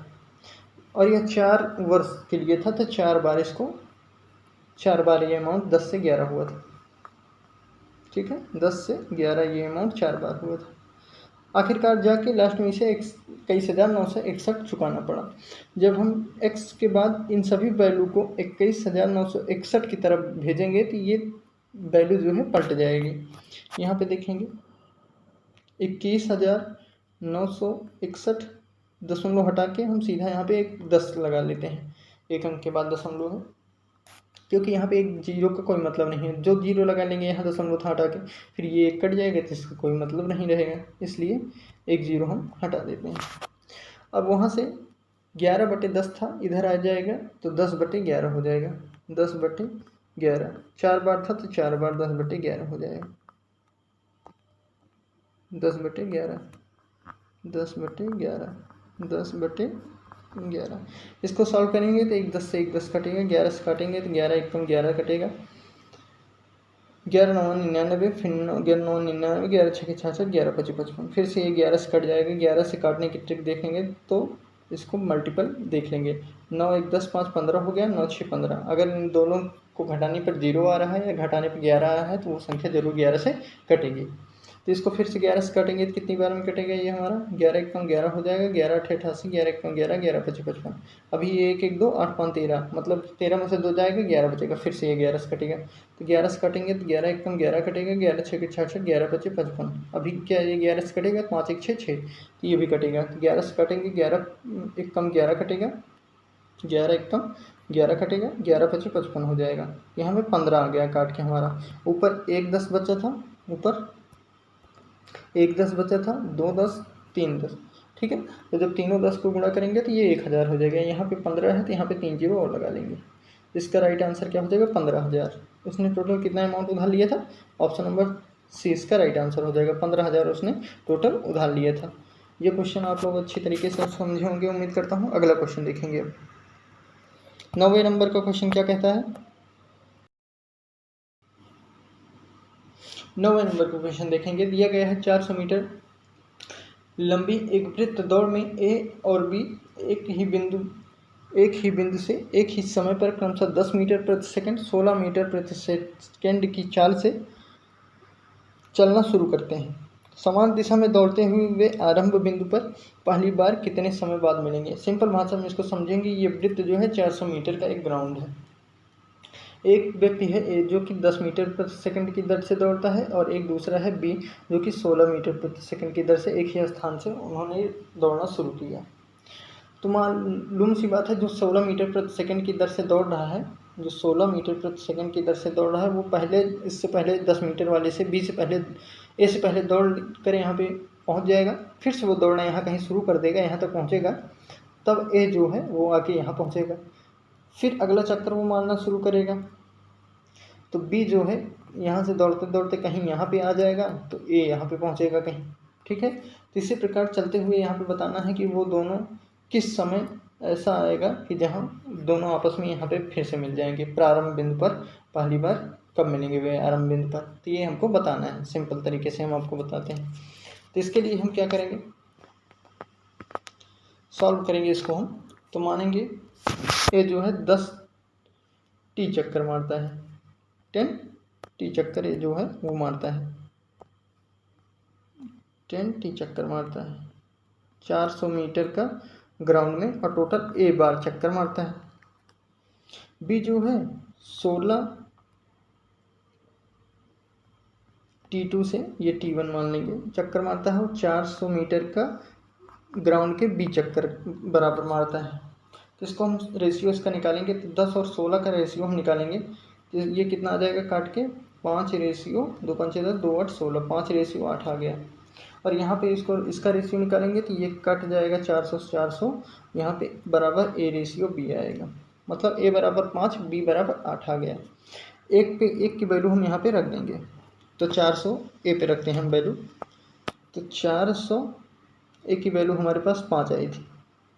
और यह 4 वर्ष के लिए था, तो 4 बार ये अमाउंट 10 से 11 हुआ था। ठीक है, 10 से 11 ये अमाउंट 4 बार हुआ था। आखिरकार जाके लास्ट में इसे 21,961 चुकाना पड़ा। जब हम x के बाद इन सभी वैल्यू को 21,961 की तरफ भेजेंगे तो ये वैल्यू जो है पलट जाएगी। यहाँ पे देखेंगे 21,961 दशमलव हटा के हम सीधा यहाँ पे एक 10 लगा लेते हैं, एक अंक के बाद दशमलव है, क्योंकि यहाँ पे एक जीरो का कोई मतलब नहीं है। जो जीरो लगा लेंगे यहाँ दशमलव था हटा के, फिर ये एक कट जाएगा तो इसका कोई मतलब नहीं रहेगा, इसलिए एक जीरो हम हटा देते हैं। अब वहाँ से 11/10 था, इधर आ जाएगा तो 10/11 हो जाएगा। 10/11, 4 बार था तो 4 बार 10/11 हो जाएगा। 10/11, 10/11, 10/11। इसको सॉल्व करेंगे तो एक 10 से एक 10 कटेगा, 11 से काटेंगे तो 11 एकम 11 कटेगा, 11×9 = 99, फिर 11×9 = 99, 11×6 = 66, 11×5 = 55। फिर से ये 11 से कट जाएगा। 11 से काटने की ट्रिक देखेंगे तो इसको मल्टीपल देख लेंगे। 9 1 10 5 15 हो गया, 9 6 15। अगर इन दोनों को घटाने पर 0 आ रहा है या घटाने पर 11 आया है तो वो संख्या जरूर 11 से कटेगी। तो इसको फिर से 11 से काटेंगे तो कितनी बार में कटेगा ये हमारा? 11 × 1 = 11 हो जाएगा, 11 × 8 = 88, 11 × 1 = 11, 11×5 = 55। अभी ये 1 1 2 8 5 13, मतलब 13 में से 2 जाएगा, 11 बचेगा। फिर से ये 11 से कटेगा, तो 11 से काटेंगे तो 11 × 1 = 11 कटेगा, 11×6 = 66, 11×5 = 55। अभी क्या ये 11 से कटेगा, 5 1 6 6, तो ये भी कटेगा। तो 11 से काटेंगे, 11 1 = 11 कटेगा, 11 1 = 11 कटेगा, 11×5 = 55 हो जाएगा। यहाँ पे 15 आ गया काट के हमारा। ऊपर 1 10 बचा था, ऊपर 1 10 बचा था, 2 10 3 10, ठीक है। तो जब तीनों 10 को गुणा करेंगे तो ये 1000 हो जाएगा। यहाँ पे 15 है तो यहाँ पे 3 जीरो और लगा लेंगे। इसका राइट आंसर क्या हो जाएगा? 15,000। उसने टोटल कितना अमाउंट उधार लिया था? ऑप्शन नंबर सी इसका राइट आंसर हो जाएगा। 15,000 उसने टोटल उधार लिया था। ये क्वेश्चन आप लोग अच्छी तरीके से समझे होंगे उम्मीद करता हूँ। अगला क्वेश्चन देखेंगे अब। 9वें नंबर का क्वेश्चन क्या कहता है? 9वें नंबर का क्वेश्चन देखेंगे। दिया गया है 400 मीटर लंबी एक वृत्त दौड़ में ए और बी एक ही बिंदु से एक ही समय पर क्रमशः 10 मीटर प्रति सेकंड, 16 मीटर प्रति सेकंड की चाल से चलना शुरू करते हैं। समान दिशा में दौड़ते हुए वे आरंभ बिंदु पर पहली बार कितने समय बाद मिलेंगे? सिंपल भाषा में इसको समझेंगे। ये वृत्त जो है 400 मीटर का एक ग्राउंड है। एक व्यक्ति है ए जो कि 10 मीटर प्रति सेकंड की दर से दौड़ता है और एक दूसरा है बी जो कि 16 मीटर प्रति सेकंड की दर से एक ही स्थान से उन्होंने दौड़ना शुरू किया। तो मालूम सी बात है, जो 16 मीटर प्रति सेकंड की दर से दौड़ रहा है, जो 16 मीटर प्रति सेकंड की दर से दौड़ रहा है, वो इससे पहले 10 मीटर वाले से ए से पहले दौड़ कर यहाँ पे पहुँच जाएगा। फिर से वो दौड़ना यहाँ कहीं शुरू कर देगा, यहाँ तक पहुँचेगा, तब ए जो है वो आके यहाँ पहुँचेगा। फिर अगला चक्कर वो मारना शुरू करेगा, तो बी जो है यहाँ से दौड़ते दौड़ते कहीं यहाँ पे आ जाएगा, तो ए यहाँ पे पहुँचेगा कहीं, ठीक है। तो इसी प्रकार चलते हुए यहाँ पे बताना है कि वो दोनों किस समय ऐसा आएगा कि जहाँ दोनों आपस में यहाँ पे फिर से मिल जाएंगे। प्रारंभ बिंदु पर पहली बार कब मिलेंगे वे आरंभ बिंदु पर, तो ये हमको बताना है। सिंपल तरीके से हम आपको बताते हैं। तो इसके लिए हम क्या करेंगे, सॉल्व करेंगे इसको हम। तो मानेंगे ए जो है 10 टी चक्कर मारता है, 10 टी चक्कर ये जो है वो मारता है, 10 टी चक्कर मारता है 400 मीटर का ग्राउंड में, और टोटल ए बार चक्कर मारता है। बी जो है 16 T2 से, ये T1 मान लेंगे, चक्कर मारता है। वो 400 मीटर का ग्राउंड के बी चक्कर बराबर मारता है। तो इसको हम रेशियो इसका निकालेंगे, तो 10 और 16 का रेशियो हम निकालेंगे। तो ये कितना आ जाएगा काट के? 5 रेशियो 2 5 10 2 8 16, 5 रेशियो 8 आ गया। और यहाँ पे इसका रेशियो निकालेंगे तो ये कट जाएगा 400 से 400, यहाँ पे बराबर ए रेशियो बी आएगा। मतलब ए बराबर 5, बी बराबर 8 आ गया। एक की वैल्यू हम यहाँ पे रख देंगे, तो 400 ए पे रखते हैं हम वैल्यू, तो 400 ए की वैल्यू हमारे पास 5 आई थी,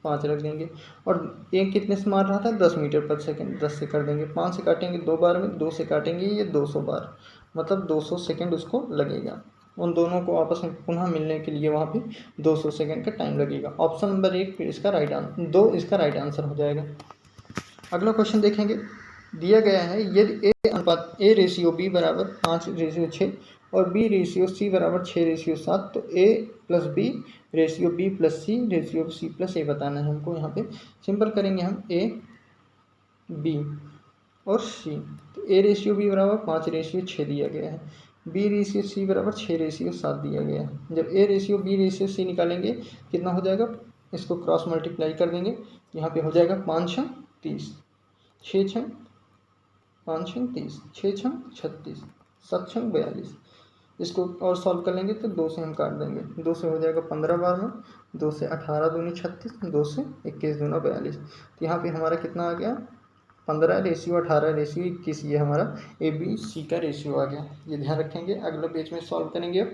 5 रख देंगे। और ए कितने से मार रहा था? 10 मीटर पर सेकंड, 10 से कर देंगे। 5 से काटेंगे 2 बार में, 2 से काटेंगे ये 200 बार, मतलब 200 सेकंड उसको लगेगा। उन दोनों को आपस में पुनः मिलने के लिए वहाँ पे 200 सेकंड का टाइम लगेगा। ऑप्शन नंबर 1 फिर इसका राइट आंसर, 2 इसका राइट आंसर हो जाएगा। अगला क्वेश्चन देखेंगे। दिया गया है यदि ए अनुपात ए रेशियो बी बराबर 5 रेशियो 6 और बी रेशियो सी बराबर 6 रेशियो 7, तो A plus B ratio B plus C ratio C plus A बताना है हमको। यहाँ पे सिंपल करेंगे हम, ए बी और सी। तो ए रेशियो बी बराबर 5 रेशियो 6 दिया गया है, बी रेशियो सी बराबर 6 रेशियो 7 दिया गया है। जब A ratio B ratio C निकालेंगे कितना हो जाएगा, इसको क्रॉस मल्टीप्लाई कर देंगे, यहाँ पे हो जाएगा 5 6 30, 6 6 5 6 30, 6 6 36, 7 6 42। इसको और सॉल्व कर लेंगे तो 2 से हम काट देंगे, 2 से हो जाएगा 15 बार में, 2 से 18 दूनी 36, 2 से 21 दूना 42। तो यहाँ पे हमारा कितना आ गया? 15 रेशियो 18 रेशियो 21, ये हमारा ए बी सी का रेशियो आ गया। ये ध्यान रखेंगे। अगला पेज में सॉल्व करेंगे। अब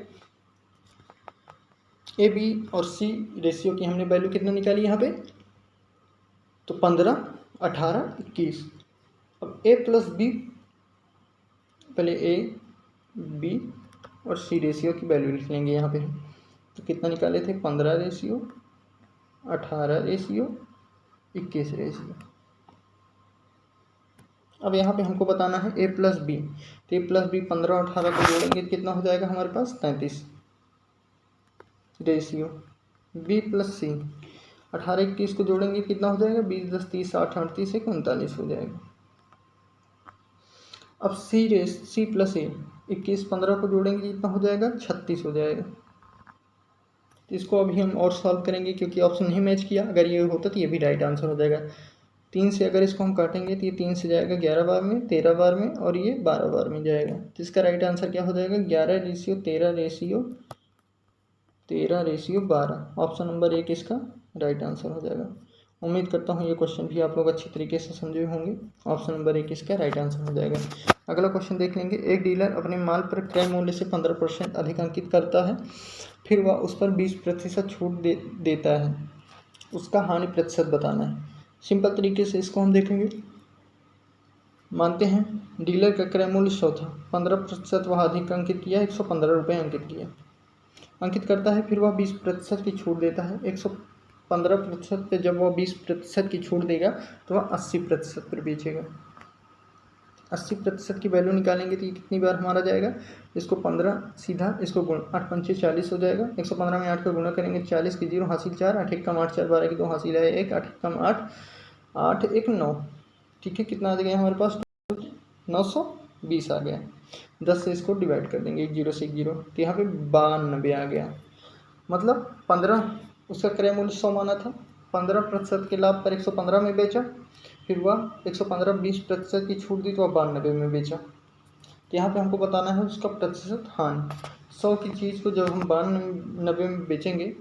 ए बी और सी रेशियो की हमने वैल्यू कितना निकाली यहाँ पे, तो 15 18 21। अब ए प्लस बी, पहले ए बी और सी रेशियो की वैल्यू लिख लेंगे यहाँ पे। तो कितना निकाले थे, 15 रेशियो 18 रेशियो 21 रेशियो। अब यहाँ पे हमको बताना है ए प्लस बी, तो ए प्लस बी 15 और 18 को जोड़ेंगे तो कितना हो जाएगा हमारे पास 33 रेशियो। बी प्लस सी 18 21 को जोड़ेंगे कितना हो जाएगा, 20 10 30 60 38 1 39 हो जाएगा। अब सी प्लस ए 21 15 को जोड़ेंगे कितना हो जाएगा, 36 हो जाएगा। तो इसको अभी हम और सॉल्व करेंगे क्योंकि ऑप्शन नहीं मैच किया, अगर ये होता तो ये भी राइट आंसर हो जाएगा। 3 से अगर इसको हम काटेंगे तो ये 3 से जाएगा 11 बार में, 13 बार में, और ये 12 बार में जाएगा। तो इसका राइट आंसर क्या हो जाएगा, 11 रेशियो 13 रेशियो 12। ऑप्शन नंबर 1 इसका राइट आंसर हो जाएगा। उम्मीद करता हूँ ये क्वेश्चन भी आप लोग अच्छी तरीके से समझे होंगे। ऑप्शन नंबर 1 इसका राइट आंसर हो जाएगा। अगला क्वेश्चन देख लेंगे। एक डीलर अपने माल पर क्रय मूल्य से 15% अधिक अंकित करता है, फिर वह उस पर 20% छूट देता है। उसका हानि प्रतिशत बताना है। सिंपल तरीके से इसको हम देखेंगे। मानते हैं डीलर का क्रय मूल्य 100 था, 15% वह अधिक अंकित किया, 115 रुपये अंकित करता है, फिर वह 20% की छूट देता है। 115% पे जब वह 20% की छूट देगा तो वह 80% पर बेचेगा। 80% की वैल्यू निकालेंगे तो ये कितनी बार हमारा जाएगा, इसको 15 सीधा इसको गुण 8 पंचे 40 हो जाएगा। 115 में 8 का गुणा करेंगे 40 की 0 हासिल 4, 8 1 कम 8 4 12 की 2 हासिल है 1, 8 1 कम 8 8 1 9। ठीक है, कितना आ गया हमारे पास, 920 आ गया। 10 से इसको डिवाइड कर देंगे, 1 0 से 1 0, तो यहाँ पे 92 आ गया। मतलब 15 उसका क्रय मूल्य 100 माना था, 15% के लाभ पर 115 में बेचा, फिर वह 115 20% की छूट दी तो वह 92 में बेचा। तो यहाँ पे हमको बताना है उसका प्रतिशत हानि। 100 की चीज़ को जब हम 92 में बेचेंगे,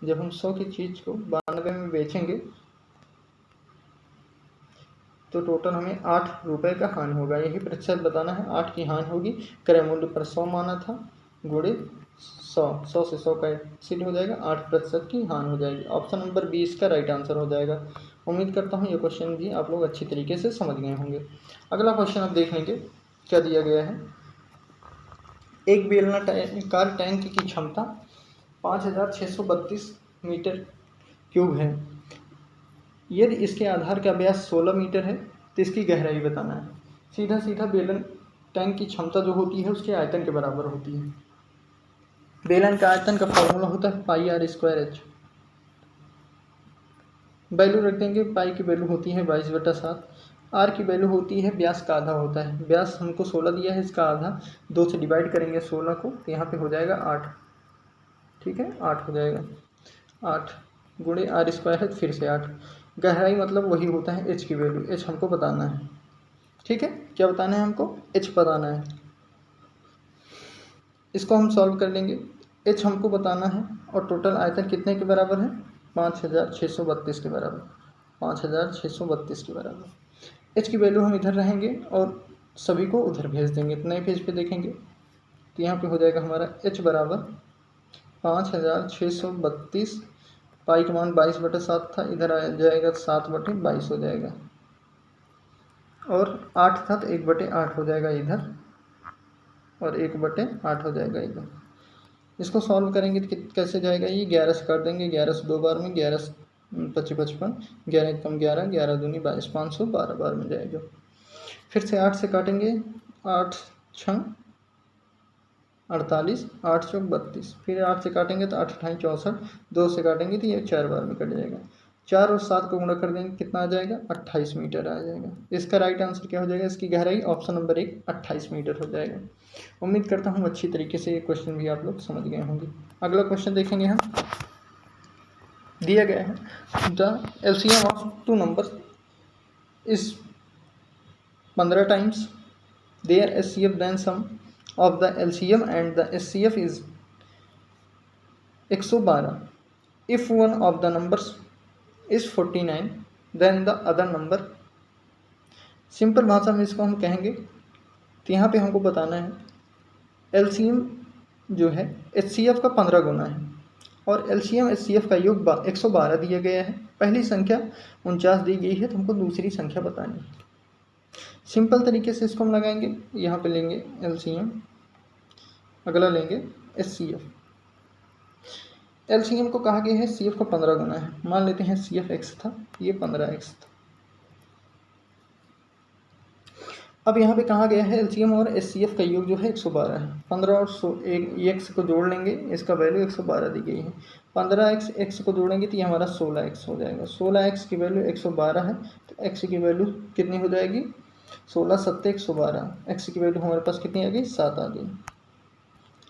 जब हम 100 की चीज़ को 92 में बेचेंगे तो टोटल हमें 8 रुपये का हानि होगा। यही प्रतिशत बताना है। 8 की हानि होगी, क्रय मूल्य पर 100 माना था, गुणे 100 से 100 कैंसिल हो जाएगा, 8% की हानि हो जाएगी। ऑप्शन नंबर 20 का राइट आंसर हो जाएगा। उम्मीद करता हूँ ये क्वेश्चन भी आप लोग अच्छी तरीके से समझ गए होंगे। अगला क्वेश्चन आप देख लेंगे क्या दिया गया है। एक बेलनाकार टैंक की क्षमता 5632 मीटर क्यूब है। यदि इसके आधार का व्यास 16 मीटर है तो इसकी गहराई बताना है। सीधा सीधा बेलन टैंक की क्षमता जो होती है उसके आयतन के बराबर होती है। बेलन का आयतन का फॉर्मूला होता है पाई आर स्क्वायर एच। वैल्यू रख देंगे, पाई की वैल्यू होती है 22/7, आर की वैल्यू होती है व्यास का आधा होता है। व्यास हमको 16 दिया है, इसका आधा 2 से डिवाइड करेंगे 16 को, तो यहाँ पे हो जाएगा 8। ठीक है, 8 हो जाएगा। 8 गुणे आर स्क्वायर है फिर से 8। गहराई मतलब वही होता है एच की वैल्यू, एच हमको बताना है। ठीक है, क्या बताना है हमको, एच बताना है। इसको हम सॉल्व कर लेंगे। एच हमको बताना है और टोटल आयतन कितने के बराबर है, 5632 के बराबर, 5632 के बराबर। एच की वैल्यू हम इधर रहेंगे और सभी को उधर भेज देंगे। तो नए पेज पे देखेंगे तो यहाँ पे हो जाएगा हमारा एच बराबर 5632, पाई का मान 22/7 था, इधर आ जाएगा 7/22 हो जाएगा, और 8 था तो 1/8 हो जाएगा इधर, और 1/8 हो जाएगा इधर। इसको सॉल्व करेंगे तो कैसे जाएगा, ये 11 से काट देंगे, 11 से 2 बार में, 11 से 55 55, 11 कम 11, 11 दूनी 22, 512 बार में जाएगा। फिर से 8 से काटेंगे, 8 6 48, 8 चौक 32, फिर 8 से काटेंगे तो 8 अठाई 64, 2 से काटेंगे तो ये 4 बार में कट जाएगा। 4 और 7 को गुणा कर देंगे, कितना आ जाएगा, 28 मीटर आ जाएगा। इसका राइट आंसर क्या हो जाएगा, इसकी गहराई ऑप्शन नंबर 1 28 मीटर हो जाएगा। उम्मीद करता हूँ अच्छी तरीके से ये क्वेश्चन भी आप लोग समझ गए होंगे। अगला क्वेश्चन देखेंगे हम। दिया गया है the LCM of two number is 15 times their HCF then sum of the LCM and the SCF is 112. If one of the numbers is 49 then the other number। Simple भाषा में इसको हम कहेंगे तो यहाँ पे हमको बताना है LCM जो है HCF का 15 गुना है और LCM HCF का योग 112 दिया गया है। पहली संख्या 49 दी गई है तो हमको दूसरी संख्या बतानी है। सिंपल तरीके से इसको हम लगाएंगे, यहाँ पे लेंगे LCM अगला लेंगे HCF। LCM को कहा गया है CF का 15 गुना है। मान लेते हैं CF x था, ये 15x था। अब यहाँ पे कहा गया है LCM और HCF का योग जो है 112 है। 15 और x को जोड़ लेंगे, इसका वैल्यू 112 दी गई है। 15x x को जोड़ेंगे तो ये हमारा 16x हो जाएगा। 16x की वैल्यू 112 है, तो x की वैल्यू कितनी हो जाएगी? 16 7 112। x की वैल्यू हमारे पास कितनी आ गई? 7 आ गई।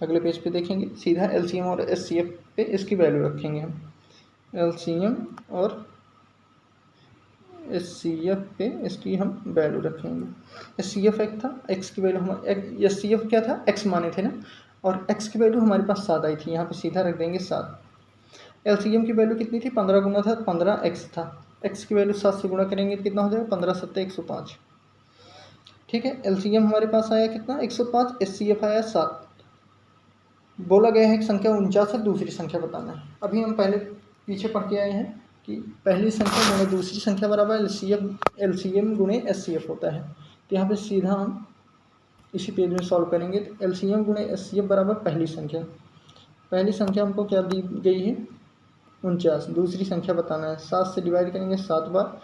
अगले पेज पे देखेंगे, सीधा LCM और HCF पे इसकी वैल्यू रखेंगे हम। LCM और HCF पे इसकी हम वैल्यू रखेंगे। HCF एक था, x की वैल्यू हम HCF क्या था? x माने थे ना, और x की वैल्यू हमारे पास 7 आई थी, यहाँ पे सीधा रख देंगे 7। LCM की वैल्यू कितनी थी? 15 गुना था, 15x था। x की वैल्यू 7 से गुणा करेंगे तो कितना हो जाएगा? 15 7 105। ठीक है, LCM हमारे पास आया कितना? 105। HCF आया 7। बोला गया है एक संख्या 49 है, दूसरी संख्या बताना है। अभी हम पहले पीछे पढ़ के आए हैं कि पहली संख्या गुणे दूसरी संख्या बराबर LCM गुणे HCF होता है। तो यहाँ पे सीधा हम इसी पेज में सॉल्व करेंगे। तो LCM गुणे HCF बराबर पहली संख्या। पहली संख्या हमको क्या दी गई है? 49। दूसरी संख्या बताना है। 7 से डिवाइड करेंगे 7 बार,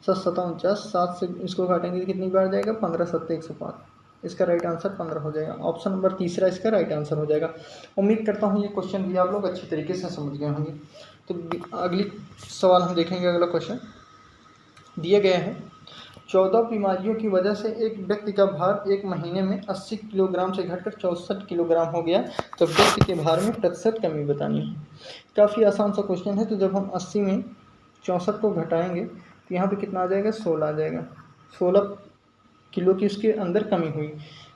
7 7 49। 7 से इसको काटेंगे तो कितनी बार जाएगा? 15 7 105। इसका राइट आंसर 15 हो जाएगा। ऑप्शन नंबर तीसरा इसका राइट आंसर हो जाएगा। उम्मीद करता हूँ ये क्वेश्चन भी आप लोग अच्छी तरीके से समझ गए होंगे। तो अगली सवाल हम देखेंगे। अगला क्वेश्चन दिया गया है, 14 बीमारियों की वजह से एक व्यक्ति का भार एक महीने में 80 किलोग्राम से घटकर 64 किलोग्राम हो गया, तो व्यक्ति के भार में प्रतिशत कमी बतानी है। काफ़ी आसान सा क्वेश्चन है। तो जब हम 80 में 64 को घटाएंगे तो यहाँ पे कितना आ जाएगा? 16 आ जाएगा। 16 किलो की उसके अंदर कमी हुई।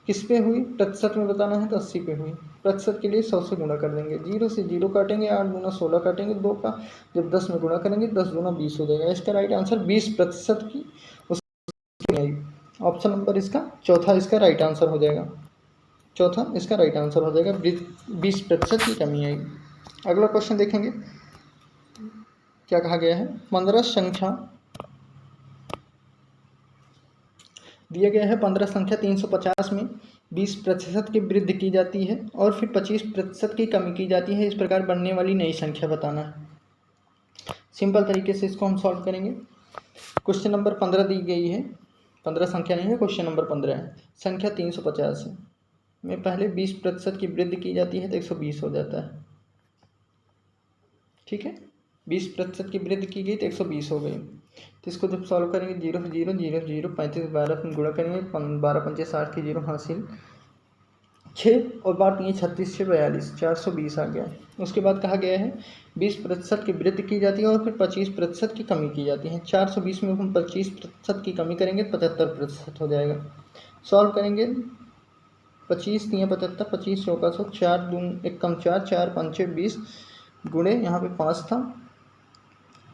किस पे हुई? प्रतिशत में बताना है तो 80 पे हुई। प्रतिशत के लिए 100 से गुणा कर देंगे। 0 से 0 काटेंगे, 8 दूना 16 काटेंगे 2 का। जब 10 में गुणा करेंगे 10 दूना 20 हो जाएगा। इसका राइट आंसर 20% की उसकी आई। ऑप्शन नंबर इसका चौथा इसका राइट आंसर हो जाएगा। चौथा इसका राइट आंसर हो जाएगा। 20% की कमी आई। अगला क्वेश्चन देखेंगे, क्या कहा गया है? 15 संख्या दिया गया है। 15 संख्या 350 में 20% की वृद्धि की जाती है और फिर 25% की कमी की जाती है। इस प्रकार बनने वाली नई संख्या बताना है। सिंपल तरीके से इसको हम सॉल्व करेंगे। क्वेश्चन नंबर 15 दी गई है। 15 संख्या नहीं है, क्वेश्चन नंबर 15 है। संख्या 350 में पहले 20% की वृद्धि की जाती है तो 120 हो जाता है। ठीक है, 20% की वृद्धि की गई तो 120 हो गई। तो इसको जब सॉल्व करेंगे 0 से 0 0 0 35 12 गुणा करेंगे 12 पंचे 60 की 0 हासिल 6 और बात नहीं 36 से 42 420 आ गया। उसके बाद कहा गया है 20% की वृद्धि की जाती है और फिर 25% की कमी की जाती है। 420 में हम 25% की कमी करेंगे 75% हो जाएगा। सॉल्व करेंगे 25 3 75 25 चौका 100 4 दून 1 कम 4 4 पंचे 20 गुणे यहाँ पे 5 था।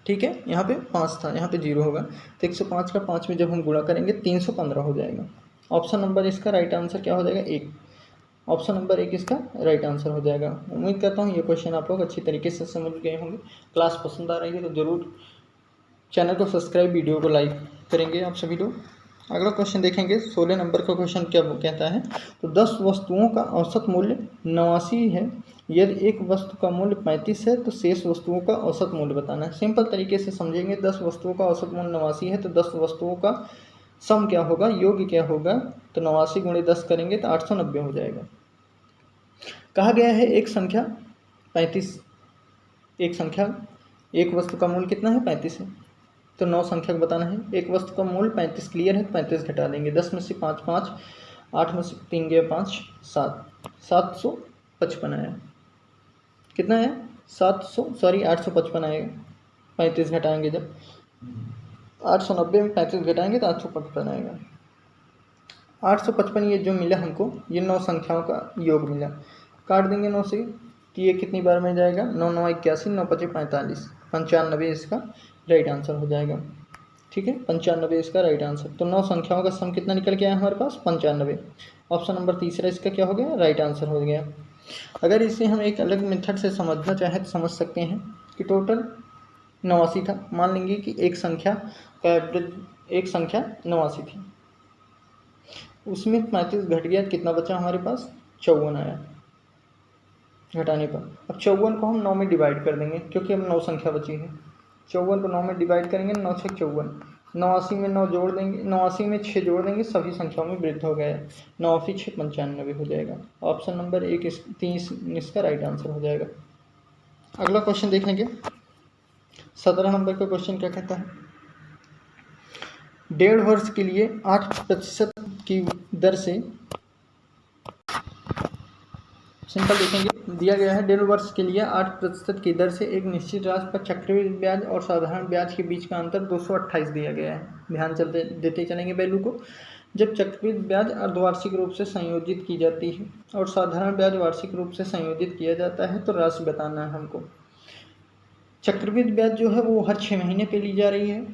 ठीक है, यहाँ पे 5 था, यहाँ पे 0 होगा। तो 105 का 5 में जब हम गुणा करेंगे 315 हो जाएगा। ऑप्शन नंबर इसका राइट आंसर क्या हो जाएगा? 1। ऑप्शन नंबर 1 इसका राइट आंसर हो जाएगा। उम्मीद करता हूँ ये क्वेश्चन आप लोग अच्छी तरीके से समझ गए होंगे। क्लास पसंद आ रही है तो ज़रूर चैनल को सब्सक्राइब, वीडियो को लाइक करेंगे आप सभी लोग। अगला क्वेश्चन देखेंगे। 16 नंबर का क्वेश्चन क्या कहता है? तो 10 वस्तुओं का औसत मूल्य 89 है। यदि एक वस्तु का मूल्य 35 है तो शेष वस्तुओं का औसत मूल्य बताना है। सिंपल तरीके से समझेंगे। 10 वस्तुओं का औसत मूल्य 89 है तो 10 वस्तुओं का सम क्या होगा, योग क्या होगा? तो 89 गुणे 10 करेंगे तो 890 हो जाएगा। कहा गया है एक संख्या 35, एक वस्तु का मूल्य कितना है? 35 है। तो 9 संख्या को बताना है। एक वस्तु का मूल्य 35 क्लियर है, 35 घटा देंगे। 10 में से 5 5, 8 में से 3 गया 5 7, 755 आया। कितना है? 855 आएगा। 35 घटाएंगे जब 890 में 35 घटाएंगे तो 855 आएगा। 855 ये जो मिला हमको, ये 9 संख्याओं का योग मिला। काट देंगे 9 से तो ये कितनी बार में जाएगा? 9 9 81, 9 5 45, 95 इसका राइट आंसर हो जाएगा। ठीक है, 95 इसका राइट आंसर। तो 9 संख्याओं का सम कितना निकल के आया हमारे पास? 95। ऑप्शन नंबर तीसरा इसका क्या हो गया? राइट आंसर हो गया। अगर इसे हम एक अलग मेथड से समझना चाहें तो समझ सकते हैं कि टोटल 89 था। मान लेंगे कि एक संख्या का एवरेज, एक संख्या 89 थी, उसमें 35 घट गया, कितना बचा हमारे पास? 54 आया। घटाने पर। अब 54 को हम 9 में डिवाइड कर देंगे क्योंकि अब 9 संख्या बची है। 54 को 9 में डिवाइड करेंगे, 9 छः 54। 89 में 9 जोड़ देंगे, 89 में 6 जोड़ देंगे, सभी संख्याओं में वृद्धि हो गया। 9 फी 6 95 हो जाएगा। ऑप्शन नंबर 1 इसका राइट आंसर हो जाएगा। अगला क्वेश्चन देख लेंगे। 17 नंबर का क्वेश्चन क्या कहता है, 1.5 वर्ष के लिए 8% की दर से, सिंपल देखेंगे, दिया गया है 1.5 वर्ष के लिए 8% की दर से एक निश्चित राशि पर चक्रवृद्धि ब्याज और साधारण ब्याज के बीच का अंतर 228 दिया गया है। ध्यान देते चलेंगे वैल्यू को। जब चक्रवृद्धि ब्याज अर्धवार्षिक रूप से संयोजित की जाती है और साधारण ब्याज वार्षिक रूप से संयोजित किया जाता है तो राशि बताना है हमको। चक्रवृद्धि ब्याज जो है वो हर 6 महीने पे ली जा रही है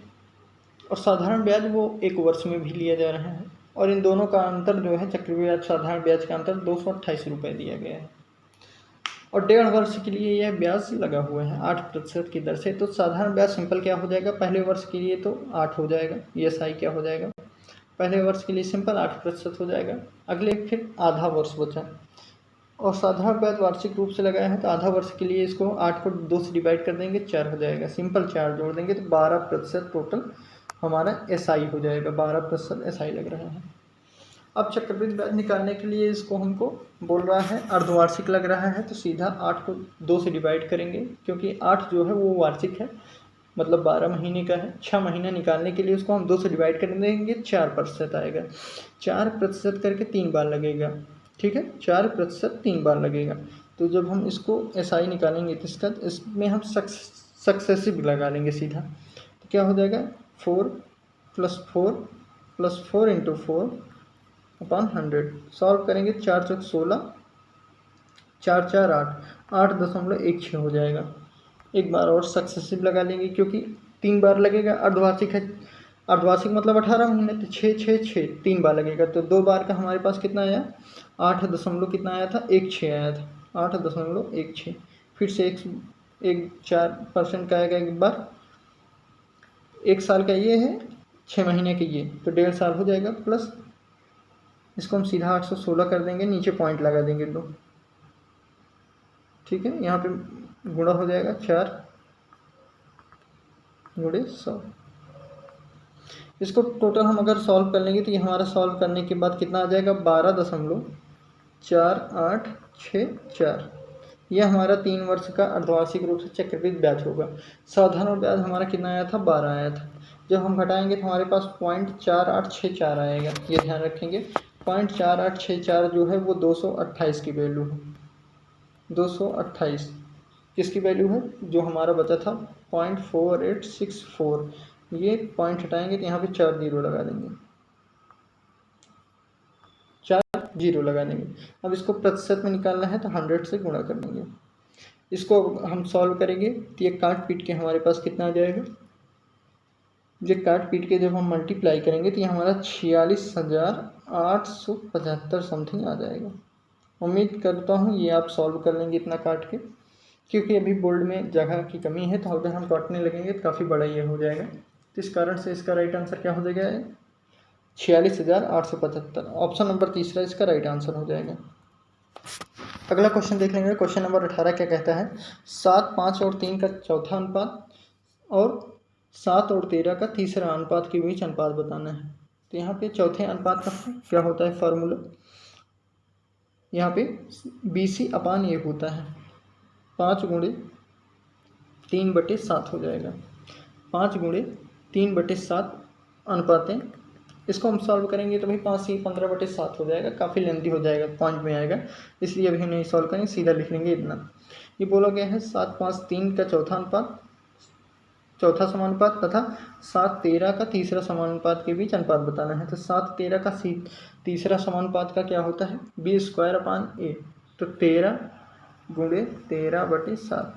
और साधारण ब्याज वो 1 वर्ष में भी लिया जा रहा है, और इन दोनों का अंतर जो है चक्रवृद्धि ब्याज साधारण ब्याज का अंतर 228 रुपये दिया गया है और 1.5 वर्ष के लिए यह ब्याज लगा हुआ है 8% की दर से। तो साधारण ब्याज सिंपल क्या हो जाएगा, पहले वर्ष के लिए तो 8 हो जाएगा, ESI क्या हो जाएगा, पहले वर्ष के लिए सिंपल 8% हो जाएगा। अगले फिर आधा वर्ष बचा और साधारण ब्याज वार्षिक रूप से लगाया है तो आधा वर्ष के लिए इसको 8 को 2 से डिवाइड कर देंगे, 4 हो जाएगा, सिंपल 4 जोड़ देंगे तो 12% टोटल हमारा SI हो जाएगा। 12% SI लग रहा है। अब चक्रवृद्धि ब्याज निकालने के लिए इसको हमको बोल रहा है अर्धवार्षिक लग रहा है, तो सीधा 8 को 2 से डिवाइड करेंगे क्योंकि 8 जो है वो वार्षिक है, मतलब 12 महीने का है। 6 महीना निकालने के लिए उसको हम 2 से डिवाइड कर देंगे, 4% आएगा। 4% करके 3 बार लगेगा, ठीक है, 4% 3 बार लगेगा। तो जब हम इसको SI निकालेंगे तो इसमें हम सक्सेसिव लगा लेंगे सीधा, तो क्या हो जाएगा 4 + 4 + 4 × 4 अपॉन 100। सॉल्व करेंगे, 4 चौक 16, 4 4 8, 8.16 हो जाएगा। एक बार और सक्सेसिव लगा लेंगे क्योंकि 3 बार लगेगा, अर्धवार्षिक है, अर्धवार्षिक मतलब 18 महीने, तो 6 6 6 3 बार लगेगा। तो 2 बार का हमारे पास कितना आया, 8 दशमलव कितना आया था, 16 आया था, 8.16। फिर से 4% का आएगा एक बार, 1 साल का ये है, 6 महीने के ये, तो 1.5 साल हो जाएगा। प्लस इसको हम सीधा 816 कर देंगे, नीचे पॉइंट लगा देंगे 2, ठीक है। यहाँ पे गुणा हो जाएगा 4 × 100। इसको टोटल हम अगर सॉल्व कर लेंगे तो ये हमारा सॉल्व करने के बाद कितना आ जाएगा, 12.4864। यह हमारा 3 वर्ष का अर्धवार्षिक रूप से चक्रवृद्धि ब्याज होगा। साधारण ब्याज हमारा कितना आया था, 12 आया था। जब हम घटाएंगे तो हमारे पास 0.4864 आएगा, ये ध्यान रखेंगे। 0.4864 जो है वो 228 की वैल्यू है। 228 किसकी वैल्यू है, जो हमारा बचा था 0.4864। ये पॉइंट हटाएंगे तो यहाँ पे 4 जीरो लगा देंगे, 4 जीरो लगा देंगे। अब इसको प्रतिशत में निकालना है तो 100 से गुणा कर देंगे। इसको हम सॉल्व करेंगे तो ये काट पीट के हमारे पास कितना आ जाएगा, ये काट पीट के जब हम मल्टीप्लाई करेंगे तो ये हमारा 46,875 समथिंग आ जाएगा। उम्मीद करता हूँ ये आप सॉल्व कर लेंगे इतना काट के, क्योंकि अभी बोर्ड में जगह की कमी है, तो अगर हम काटने लगेंगे तो काफ़ी बड़ा ये हो जाएगा। तो इस कारण से इसका राइट आंसर क्या हो जाएगा, 46,875। ऑप्शन नंबर 3 इसका राइट आंसर हो जाएगा। अगला क्वेश्चन देख लेंगे। क्वेश्चन नंबर 18 क्या कहता है, 7, 5 और 3 का चौथा अनुपात और 7 और 13 का तीसरा अनुपात के बीच अनुपात बताना है। तो यहाँ पे चौथे अनुपात का क्या होता है फार्मूला, यहाँ पे BC/A होता है, 5 × 3/7 हो जाएगा। 5 × 3/7 अनुपातें, इसको हम सॉल्व करेंगे तो भाई 5 से 15/7 हो जाएगा, काफ़ी लेंथी हो जाएगा, पॉइंट में आएगा, इसलिए अभी हम नहीं सॉल्व करेंगे, सीधा लिख लेंगे इतना। ये बोला गया है 7, 5, 3 का चौथा समानुपात तथा 7, 13 का तीसरा समानुपात के बीच अनुपात बताना है। तो 7, 13 का तीसरा समानुपात का क्या होता है, B²/A। तो 13 × 13/7,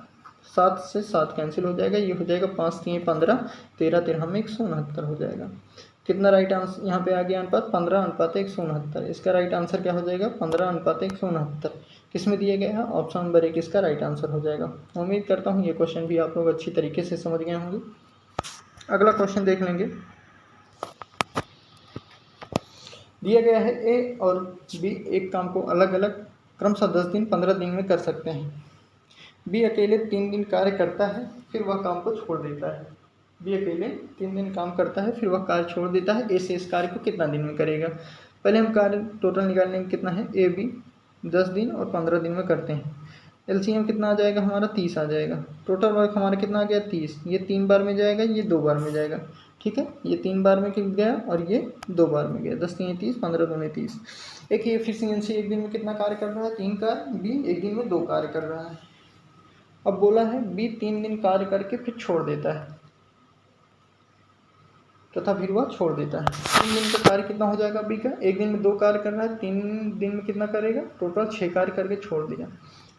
7 से 7 कैंसिल हो जाएगा, ये हो जाएगा 5 3 15, 13 13 में 169 हो जाएगा। कितना राइट आंसर यहाँ पे आ गया अनुपात, 15:169। इसका राइट आंसर क्या हो जाएगा, 15:169। किस में दिया गया है, ऑप्शन नंबर 1 इसका राइट आंसर हो जाएगा। उम्मीद करता हूँ ये क्वेश्चन भी आप लोग अच्छी तरीके से समझ गए होंगे। अगला क्वेश्चन देख लेंगे। दिया गया है A और B एक काम को अलग अलग क्रमशः 10 दिन 15 दिन में कर सकते हैं। बी अकेले 3 दिन कार्य करता है फिर वह काम को छोड़ देता है। बी अकेले 3 दिन काम करता है फिर वह कार्य छोड़ देता है। ए से इस कार्य को कितना दिन में करेगा? पहले हम कार्य टोटल निकालने में कितना है, ए बी 10 दिन और 15 दिन में करते हैं। एलसीएम कितना आ जाएगा हमारा, 30 आ जाएगा। टोटल वर्क हमारा कितना आ गया, 30। ये 3 बार में जाएगा, ये 2 बार में जाएगा। ठीक है, ये 3 बार में गया और ये 2 बार में गया। 10 3 30, 15 2 30। एक ही एफिशिएंसी एक दिन में कितना कार्य कर रहा है, 3 कार्य। बी एक दिन में 2 कार्य कर रहा है। अब बोला है बी 3 दिन कार्य करके फिर छोड़ देता है तथा फिर वह छोड़ देता है। 3 दिन का कार्य कितना हो जाएगा बी का, एक दिन में 2 कार्य कर रहा है, 3 दिन में कितना करेगा, टोटल 6 कार्य करके छोड़ दिया।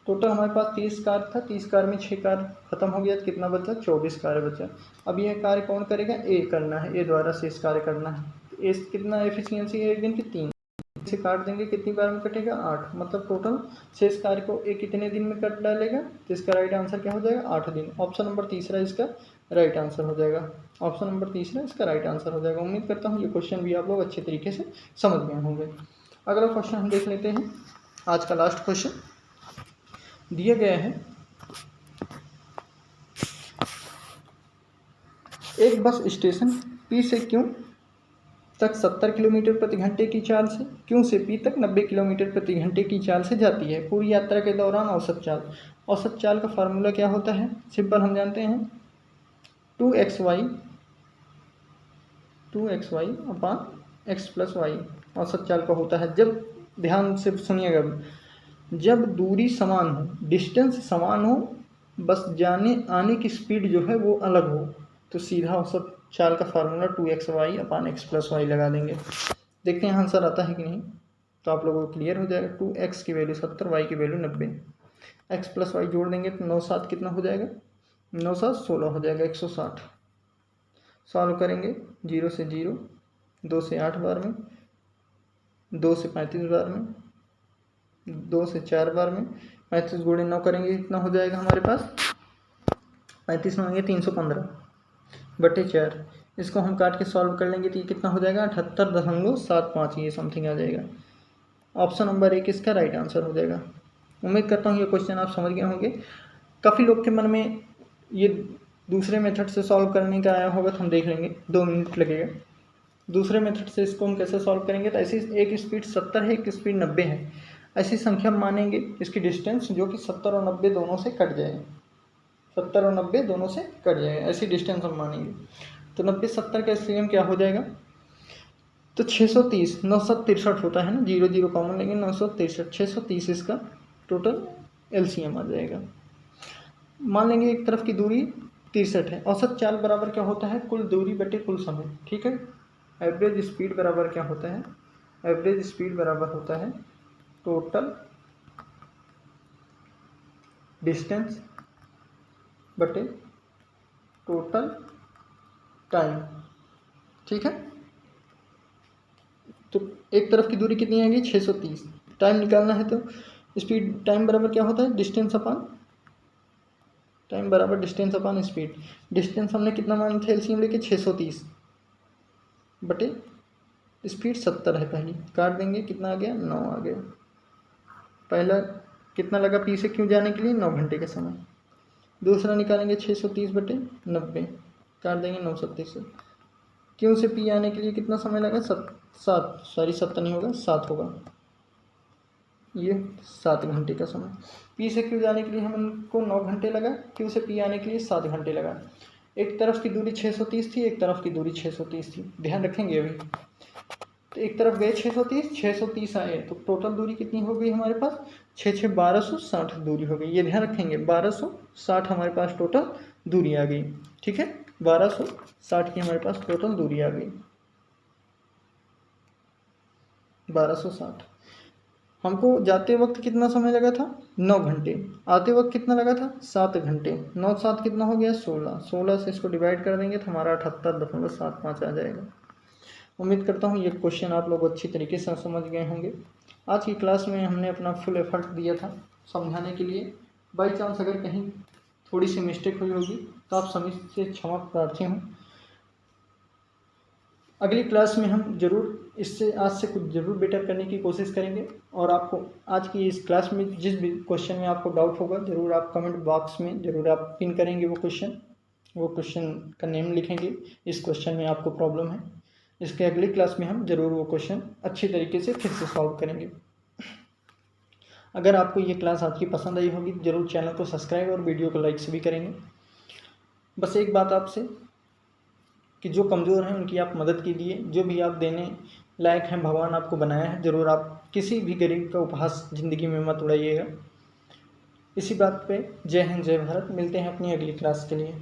टोटल हमारे पास 30 कार्य था, 30 कार्य में 6 कार्य खत्म हो गया, कितना बचा, 24 कार्य बचा। अब यह कार्य कौन करेगा, ए करना है, ए द्वारा शेष कार्य करना है। ए कितना एफिशिएंसी है एक दिन की, 3 से काट देंगे, कितनी बार में कटेगा, 8। मतलब टोटल शेष कार्य को ए कितने दिन में कट डालेगा, तो इसका राइट आंसर क्या हो जाएगा, 8 दिन। ऑप्शन नंबर तीसरा इसका राइट आंसर हो जाएगा। ऑप्शन नंबर तीसरा इसका राइट आंसर हो जाएगा। उम्मीद करता हूँ ये क्वेश्चन भी आप लोग अच्छे तरीके से समझ गए होंगे। अगला क्वेश्चन हम देख लेते हैं। आज का लास्ट क्वेश्चन दिया गया है, एक बस स्टेशन पी से क्यू तक 70 किलोमीटर प्रति घंटे की चाल से, क्यू से पी तक 90 किलोमीटर प्रति घंटे की चाल से जाती है। पूरी यात्रा के दौरान औसत चाल, औसत चाल का फार्मूला क्या होता है, सिंपल हम जानते हैं, 2xy अपान x प्लस वाई औसत चाल का होता है। जब ध्यान से सुनिएगा, जब दूरी समान हो, डिस्टेंस समान हो, बस जाने आने की स्पीड जो है वो अलग हो, तो सीधा औसत चाल का फार्मूला 2xy अपान x प्लस वाई लगा देंगे। देखते हैं आंसर आता है कि नहीं, तो आप लोगों को क्लियर हो जाएगा। 2x की वैल्यू 70, y की वैल्यू 90, x प्लस वाई जोड़ देंगे तो 9 7 कितना हो जाएगा, 9 7 16 हो जाएगा, 160। सॉल्व करेंगे, 0 से 0, 2 से 8 बार में, 2 से 35 बार में, 2 से 4 बार में, 35 गुणे 9 करेंगे, कितना हो जाएगा हमारे पास, 35 में होंगे 315 बटे 4। इसको हम काट के सॉल्व कर लेंगे तो ये कितना हो जाएगा, 78.75 ये समथिंग आ जाएगा। ऑप्शन नंबर 1 इसका राइट आंसर हो जाएगा। उम्मीद करता हूँ ये क्वेश्चन आप समझ गए होंगे। काफ़ी लोग के मन में ये दूसरे मेथड से सॉल्व करने का आया होगा, तो हम देख लेंगे, 2 मिनट लगेगा। दूसरे मेथड से इसको हम कैसे सॉल्व करेंगे, तो ऐसी एक स्पीड 70 है, एक स्पीड 90 है, ऐसी संख्या मानेंगे इसकी डिस्टेंस जो कि 70 और 90 दोनों से कट जाए, 70 और 90 दोनों से कट जाए, ऐसी डिस्टेंस हम मानेंगे। तो 90 70 का एलसीएम क्या हो जाएगा, तो 630, 963 होता है ना, 0 0 कॉमन लेंगे, 963, 630 इसका टोटल एलसीएम आ जाएगा। मान लेंगे एक तरफ की दूरी 63 है। औसत चाल बराबर क्या होता है, कुल दूरी बटे कुल समय। ठीक है, एवरेज स्पीड बराबर क्या होता है, एवरेज स्पीड बराबर होता है टोटल डिस्टेंस बटे टोटल टाइम। ठीक है, तो एक तरफ की दूरी कितनी आएगी, 630। टाइम निकालना है तो स्पीड, टाइम बराबर क्या होता है, डिस्टेंस अपान टाइम बराबर डिस्टेंस अपान स्पीड। डिस्टेंस हमने कितना माना था एलसीएम लेके, 630 बटे स्पीड 70 है पहली, काट देंगे, कितना आ गया, 9 आ गया। पहला कितना लगा पी से क्यों जाने के लिए, 9 घंटे का समय। दूसरा निकालेंगे 630 बटे 90, काट देंगे 937 से। क्यों से पी आने के लिए कितना समय लगा, 7 नहीं होगा, 7 होगा, ये 7 घंटे का समय। पी से क्यू जाने के लिए हमको 9 घंटे लगा, क्यू से पी आने के लिए 7 घंटे लगा। एक तरफ की दूरी 630 थी, एक तरफ की दूरी 630 थी, ध्यान रखेंगे अभी। तो एक तरफ गए 630 आए, तो टोटल दूरी कितनी हो गई हमारे पास, 6 1260 दूरी हो गई। ये ध्यान रखेंगे, 1260 हमारे पास टोटल दूरी आ गई। ठीक है, 1260 की हमारे पास टोटल दूरी आ गई, 1260। हमको जाते वक्त कितना समय लगा था, 9 घंटे। आते वक्त कितना लगा था, 7 घंटे। 9 7 कितना हो गया, 16। 16 से इसको डिवाइड कर देंगे तो हमारा 78.75 आ जाएगा। उम्मीद करता हूँ ये क्वेश्चन आप लोग अच्छी तरीके से समझ गए होंगे। आज की क्लास में हमने अपना फुल एफर्ट दिया था समझाने के लिए। बाई चांस अगर कहीं थोड़ी सी मिस्टेक हुई होगी तो आप सभी से क्षमा प्रार्थी हूँ। अगली क्लास में हम ज़रूर इससे आज से कुछ ज़रूर बेटर करने की कोशिश करेंगे। और आपको आज की इस क्लास में जिस भी क्वेश्चन में आपको डाउट होगा ज़रूर आप कमेंट बॉक्स में ज़रूर आप पिन करेंगे वो क्वेश्चन का नेम लिखेंगे, इस क्वेश्चन में आपको प्रॉब्लम है। इसके अगली क्लास में हम ज़रूर वो क्वेश्चन अच्छी तरीके से फिर से सॉल्व करेंगे। अगर आपको ये क्लास आज की पसंद आई होगी तो ज़रूर चैनल को सब्सक्राइब और वीडियो को लाइक भी करेंगे। बस एक बात आपसे कि जो कमज़ोर हैं उनकी आप मदद कीजिए, जो भी आप देने लायक हैं भगवान आपको बनाया है, ज़रूर आप किसी भी गरीब का उपहास ज़िंदगी में मत उड़ाइएगा। इसी बात पे जय हिंद जय भारत, मिलते हैं अपनी अगली क्लास के लिए।